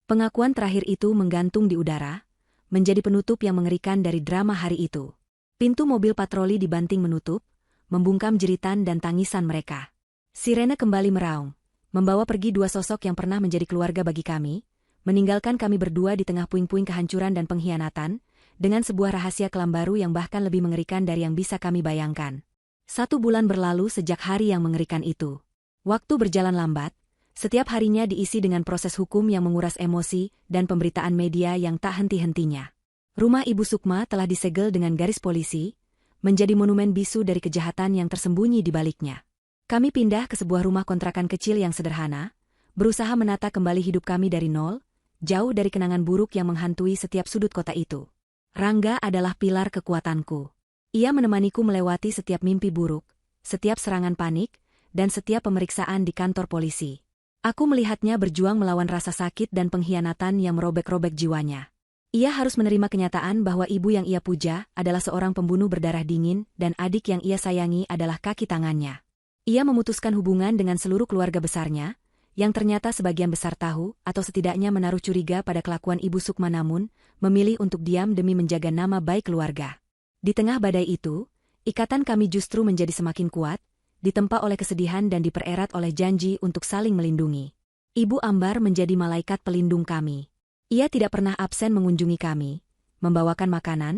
Pengakuan terakhir itu menggantung di udara, menjadi penutup yang mengerikan dari drama hari itu. Pintu mobil patroli dibanting menutup, membungkam jeritan dan tangisan mereka. Sirene kembali meraung, membawa pergi 2 sosok yang pernah menjadi keluarga bagi kami, meninggalkan kami berdua di tengah puing-puing kehancuran dan pengkhianatan, dengan sebuah rahasia kelam baru yang bahkan lebih mengerikan dari yang bisa kami bayangkan. 1 bulan berlalu sejak hari yang mengerikan itu. Waktu berjalan lambat, setiap harinya diisi dengan proses hukum yang menguras emosi dan pemberitaan media yang tak henti-hentinya. Rumah Ibu Sukma telah disegel dengan garis polisi, menjadi monumen bisu dari kejahatan yang tersembunyi di baliknya. Kami pindah ke sebuah rumah kontrakan kecil yang sederhana, berusaha menata kembali hidup kami dari nol, jauh dari kenangan buruk yang menghantui setiap sudut kota itu. Rangga adalah pilar kekuatanku. Ia menemaniku melewati setiap mimpi buruk, setiap serangan panik, dan setiap pemeriksaan di kantor polisi. Aku melihatnya berjuang melawan rasa sakit dan pengkhianatan yang merobek-robek jiwanya. Ia harus menerima kenyataan bahwa ibu yang ia puja adalah seorang pembunuh berdarah dingin dan adik yang ia sayangi adalah kaki tangannya. Ia memutuskan hubungan dengan seluruh keluarga besarnya, yang ternyata sebagian besar tahu atau setidaknya menaruh curiga pada kelakuan Ibu Sukma namun, memilih untuk diam demi menjaga nama baik keluarga. Di tengah badai itu, ikatan kami justru menjadi semakin kuat, ditempa oleh kesedihan dan dipererat oleh janji untuk saling melindungi. Ibu Ambar menjadi malaikat pelindung kami. Ia tidak pernah absen mengunjungi kami, membawakan makanan,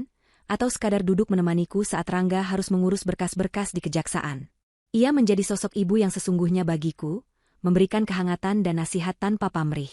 atau sekadar duduk menemaniku saat Rangga harus mengurus berkas-berkas di kejaksaan. Ia menjadi sosok ibu yang sesungguhnya bagiku, memberikan kehangatan dan nasihat tanpa pamrih.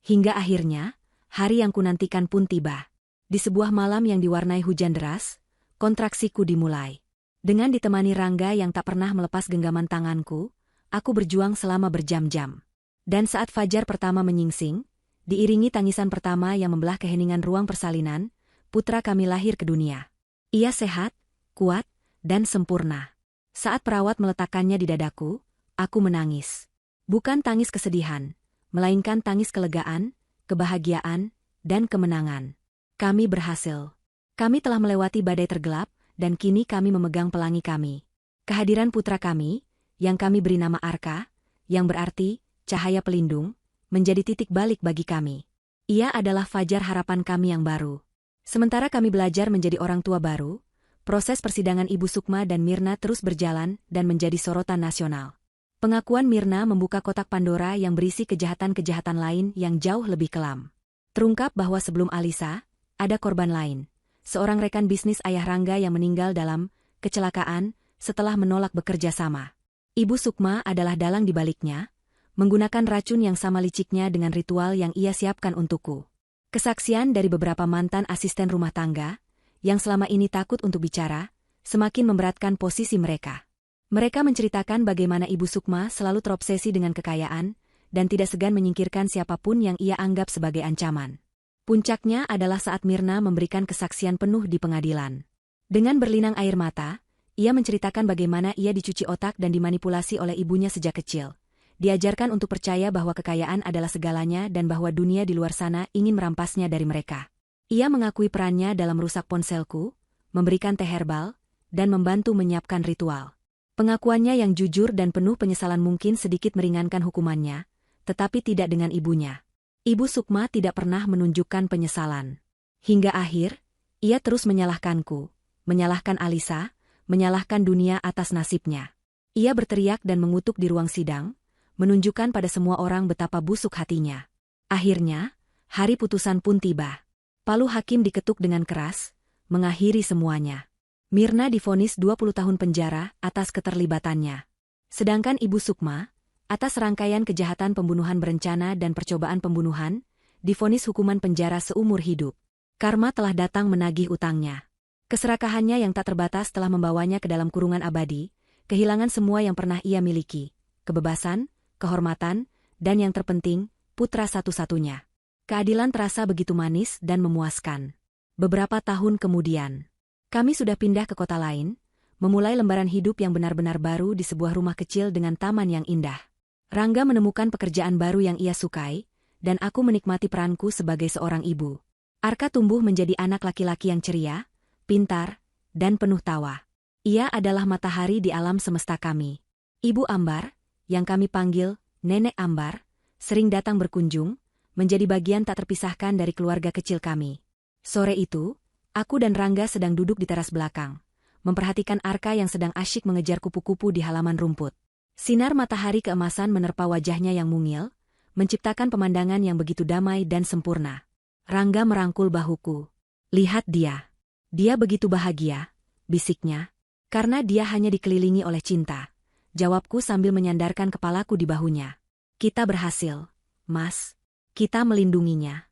Hingga akhirnya, hari yang kunantikan pun tiba. Di sebuah malam yang diwarnai hujan deras, kontraksiku dimulai. Dengan ditemani Rangga yang tak pernah melepas genggaman tanganku, aku berjuang selama berjam-jam. Dan saat fajar pertama menyingsing, diiringi tangisan pertama yang membelah keheningan ruang persalinan, putra kami lahir ke dunia. Ia sehat, kuat, dan sempurna. Saat perawat meletakkannya di dadaku, aku menangis. Bukan tangis kesedihan, melainkan tangis kelegaan, kebahagiaan, dan kemenangan. Kami berhasil. Kami telah melewati badai tergelap, dan kini kami memegang pelangi kami. Kehadiran putra kami, yang kami beri nama Arka, yang berarti cahaya pelindung, menjadi titik balik bagi kami. Ia adalah fajar harapan kami yang baru. Sementara kami belajar menjadi orang tua baru, proses persidangan Ibu Sukma dan Mirna terus berjalan dan menjadi sorotan nasional. Pengakuan Mirna membuka kotak Pandora yang berisi kejahatan-kejahatan lain yang jauh lebih kelam. Terungkap bahwa sebelum Alisa, ada korban lain. Seorang rekan bisnis ayah Rangga yang meninggal dalam kecelakaan setelah menolak bekerja sama. Ibu Sukma adalah dalang di baliknya, menggunakan racun yang sama liciknya dengan ritual yang ia siapkan untukku. Kesaksian dari beberapa mantan asisten rumah tangga, yang selama ini takut untuk bicara, semakin memberatkan posisi mereka. Mereka menceritakan bagaimana Ibu Sukma selalu terobsesi dengan kekayaan, dan tidak segan menyingkirkan siapapun yang ia anggap sebagai ancaman. Puncaknya adalah saat Mirna memberikan kesaksian penuh di pengadilan. Dengan berlinang air mata, ia menceritakan bagaimana ia dicuci otak dan dimanipulasi oleh ibunya sejak kecil. Diajarkan untuk percaya bahwa kekayaan adalah segalanya dan bahwa dunia di luar sana ingin merampasnya dari mereka. Ia mengakui perannya dalam merusak ponselku, memberikan teh herbal, dan membantu menyiapkan ritual. Pengakuannya yang jujur dan penuh penyesalan mungkin sedikit meringankan hukumannya, tetapi tidak dengan ibunya. Ibu Sukma tidak pernah menunjukkan penyesalan. Hingga akhir, ia terus menyalahkanku, menyalahkan Alisa, menyalahkan dunia atas nasibnya. Ia berteriak dan mengutuk di ruang sidang, menunjukkan pada semua orang betapa busuk hatinya. Akhirnya, hari putusan pun tiba. Palu hakim diketuk dengan keras, mengakhiri semuanya. Mirna divonis 20 tahun penjara atas keterlibatannya. Sedangkan Ibu Sukma, atas rangkaian kejahatan pembunuhan berencana dan percobaan pembunuhan, divonis hukuman penjara seumur hidup. Karma telah datang menagih utangnya. Keserakahannya yang tak terbatas telah membawanya ke dalam kurungan abadi, kehilangan semua yang pernah ia miliki, kebebasan, kehormatan, dan yang terpenting, putra satu-satunya. Keadilan terasa begitu manis dan memuaskan. Beberapa tahun kemudian, kami sudah pindah ke kota lain, memulai lembaran hidup yang benar-benar baru di sebuah rumah kecil dengan taman yang indah. Rangga menemukan pekerjaan baru yang ia sukai, dan aku menikmati peranku sebagai seorang ibu. Arka tumbuh menjadi anak laki-laki yang ceria, pintar, dan penuh tawa. Ia adalah matahari di alam semesta kami. Ibu Ambar, yang kami panggil Nenek Ambar, sering datang berkunjung, menjadi bagian tak terpisahkan dari keluarga kecil kami. Sore itu, aku dan Rangga sedang duduk di teras belakang, memperhatikan Arka yang sedang asyik mengejar kupu-kupu di halaman rumput. Sinar matahari keemasan menerpa wajahnya yang mungil, menciptakan pemandangan yang begitu damai dan sempurna. Rangga merangkul bahuku. Lihat dia. Dia begitu bahagia, bisiknya. Karena dia hanya dikelilingi oleh cinta. Jawabku sambil menyandarkan kepalaku di bahunya. Kita berhasil, Mas. Kita melindunginya.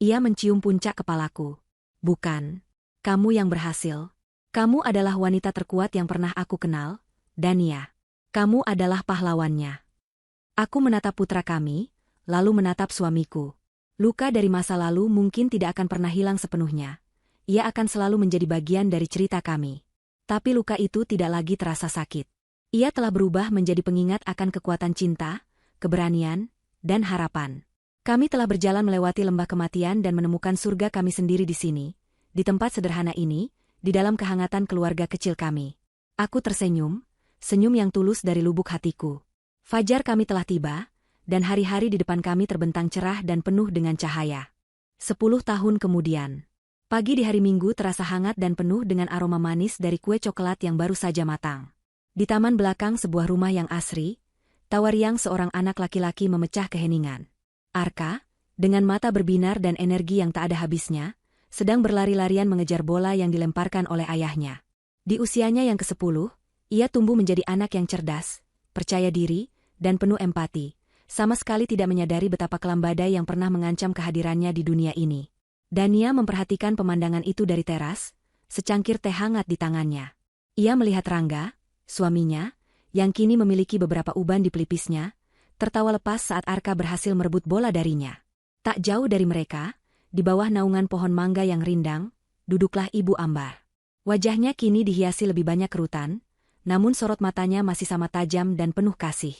Ia mencium puncak kepalaku. Bukan. Kamu yang berhasil. Kamu adalah wanita terkuat yang pernah aku kenal, Dania. Kamu adalah pahlawannya. Aku menatap putra kami, lalu menatap suamiku. Luka dari masa lalu mungkin tidak akan pernah hilang sepenuhnya. Ia akan selalu menjadi bagian dari cerita kami. Tapi luka itu tidak lagi terasa sakit. Ia telah berubah menjadi pengingat akan kekuatan cinta, keberanian, dan harapan. Kami telah berjalan melewati lembah kematian dan menemukan surga kami sendiri di sini, di tempat sederhana ini, di dalam kehangatan keluarga kecil kami. Aku tersenyum, senyum yang tulus dari lubuk hatiku. Fajar kami telah tiba, dan hari-hari di depan kami terbentang cerah dan penuh dengan cahaya. 10 tahun kemudian. Pagi di hari Minggu terasa hangat dan penuh dengan aroma manis dari kue coklat yang baru saja matang. Di taman belakang sebuah rumah yang asri, tawa riang seorang anak laki-laki memecah keheningan. Arka, dengan mata berbinar dan energi yang tak ada habisnya, sedang berlari-larian mengejar bola yang dilemparkan oleh ayahnya. Di usianya yang ke-10, ia tumbuh menjadi anak yang cerdas, percaya diri, dan penuh empati, sama sekali tidak menyadari betapa kelam badai yang pernah mengancam kehadirannya di dunia ini. Dania memperhatikan pemandangan itu dari teras, secangkir teh hangat di tangannya. Ia melihat Rangga, suaminya, yang kini memiliki beberapa uban di pelipisnya, tertawa lepas saat Arka berhasil merebut bola darinya. Tak jauh dari mereka, di bawah naungan pohon mangga yang rindang, duduklah Ibu Ambar. Wajahnya kini dihiasi lebih banyak kerutan, namun sorot matanya masih sama tajam dan penuh kasih.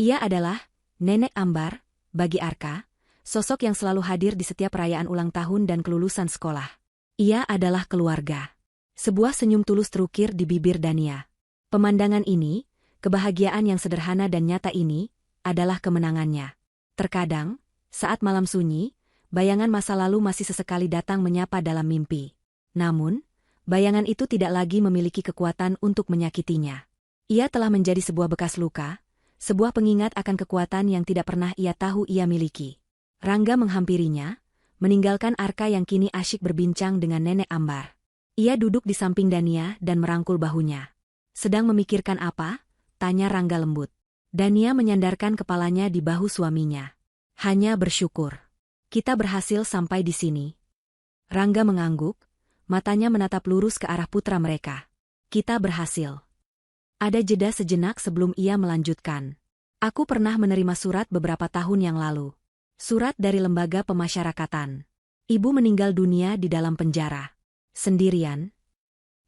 Ia adalah Nenek Ambar, bagi Arka, sosok yang selalu hadir di setiap perayaan ulang tahun dan kelulusan sekolah. Ia adalah keluarga. Sebuah senyum tulus terukir di bibir Dania. Pemandangan ini, kebahagiaan yang sederhana dan nyata ini, adalah kemenangannya. Terkadang, saat malam sunyi, bayangan masa lalu masih sesekali datang menyapa dalam mimpi. Namun, bayangan itu tidak lagi memiliki kekuatan untuk menyakitinya. Ia telah menjadi sebuah bekas luka, sebuah pengingat akan kekuatan yang tidak pernah ia tahu ia miliki. Rangga menghampirinya, meninggalkan Arka yang kini asyik berbincang dengan Nenek Ambar. Ia duduk di samping Dania dan merangkul bahunya. Sedang memikirkan apa? Tanya Rangga lembut. Dania menyandarkan kepalanya di bahu suaminya. Hanya bersyukur. Kita berhasil sampai di sini. Rangga mengangguk, matanya menatap lurus ke arah putra mereka. Kita berhasil. Ada jeda sejenak sebelum ia melanjutkan. Aku pernah menerima surat beberapa tahun yang lalu. Surat dari lembaga pemasyarakatan. Ibu meninggal dunia di dalam penjara. Sendirian.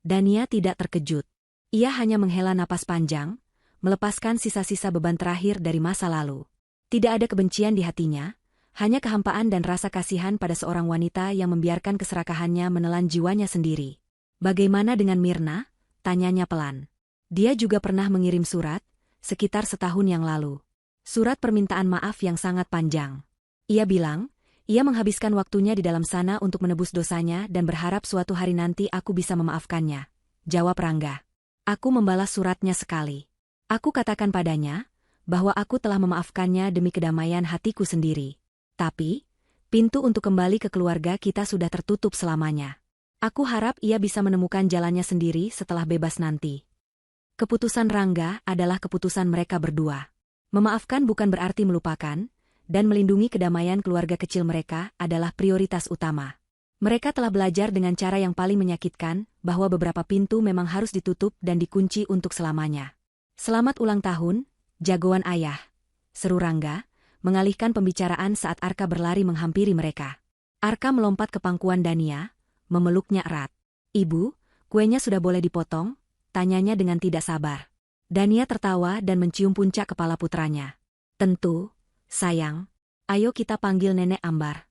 Dania tidak terkejut. Ia hanya menghela napas panjang, melepaskan sisa-sisa beban terakhir dari masa lalu. Tidak ada kebencian di hatinya, hanya kehampaan dan rasa kasihan pada seorang wanita yang membiarkan keserakahannya menelan jiwanya sendiri. Bagaimana dengan Mirna? Tanyanya pelan. Dia juga pernah mengirim surat, sekitar setahun yang lalu. Surat permintaan maaf yang sangat panjang. Ia bilang, ia menghabiskan waktunya di dalam sana untuk menebus dosanya dan berharap suatu hari nanti aku bisa memaafkannya. Jawab Rangga. Aku membalas suratnya sekali. Aku katakan padanya, bahwa aku telah memaafkannya demi kedamaian hatiku sendiri. Tapi, pintu untuk kembali ke keluarga kita sudah tertutup selamanya. Aku harap ia bisa menemukan jalannya sendiri setelah bebas nanti. Keputusan Rangga adalah keputusan mereka berdua. Memaafkan bukan berarti melupakan, dan melindungi kedamaian keluarga kecil mereka adalah prioritas utama. Mereka telah belajar dengan cara yang paling menyakitkan, bahwa beberapa pintu memang harus ditutup dan dikunci untuk selamanya. Selamat ulang tahun, jagoan ayah, seru Rangga, mengalihkan pembicaraan saat Arka berlari menghampiri mereka. Arka melompat ke pangkuan Dania, memeluknya erat. Ibu, kuenya sudah boleh dipotong? Tanyanya dengan tidak sabar. Dania tertawa dan mencium puncak kepala putranya. Tentu, sayang. Ayo kita panggil Nenek Ambar.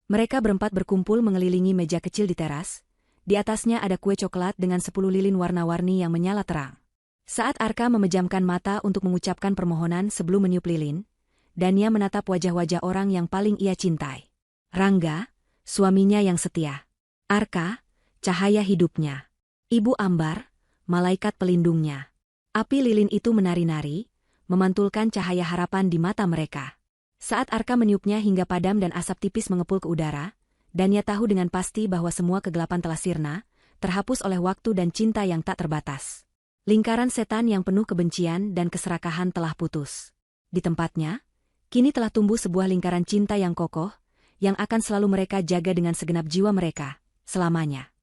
Mereka berempat berkumpul mengelilingi meja kecil di teras. Di atasnya ada kue coklat dengan 10 lilin warna-warni yang menyala terang. Saat Arka memejamkan mata untuk mengucapkan permohonan sebelum meniup lilin, Dania menatap wajah-wajah orang yang paling ia cintai. Rangga, suaminya yang setia. Arka, cahaya hidupnya. Ibu Ambar, malaikat pelindungnya. Api lilin itu menari-nari, memantulkan cahaya harapan di mata mereka. Saat Arka meniupnya hingga padam dan asap tipis mengepul ke udara, Dania tahu dengan pasti bahwa semua kegelapan telah sirna, terhapus oleh waktu dan cinta yang tak terbatas. Lingkaran setan yang penuh kebencian dan keserakahan telah putus. Di tempatnya, kini telah tumbuh sebuah lingkaran cinta yang kokoh, yang akan selalu mereka jaga dengan segenap jiwa mereka, selamanya.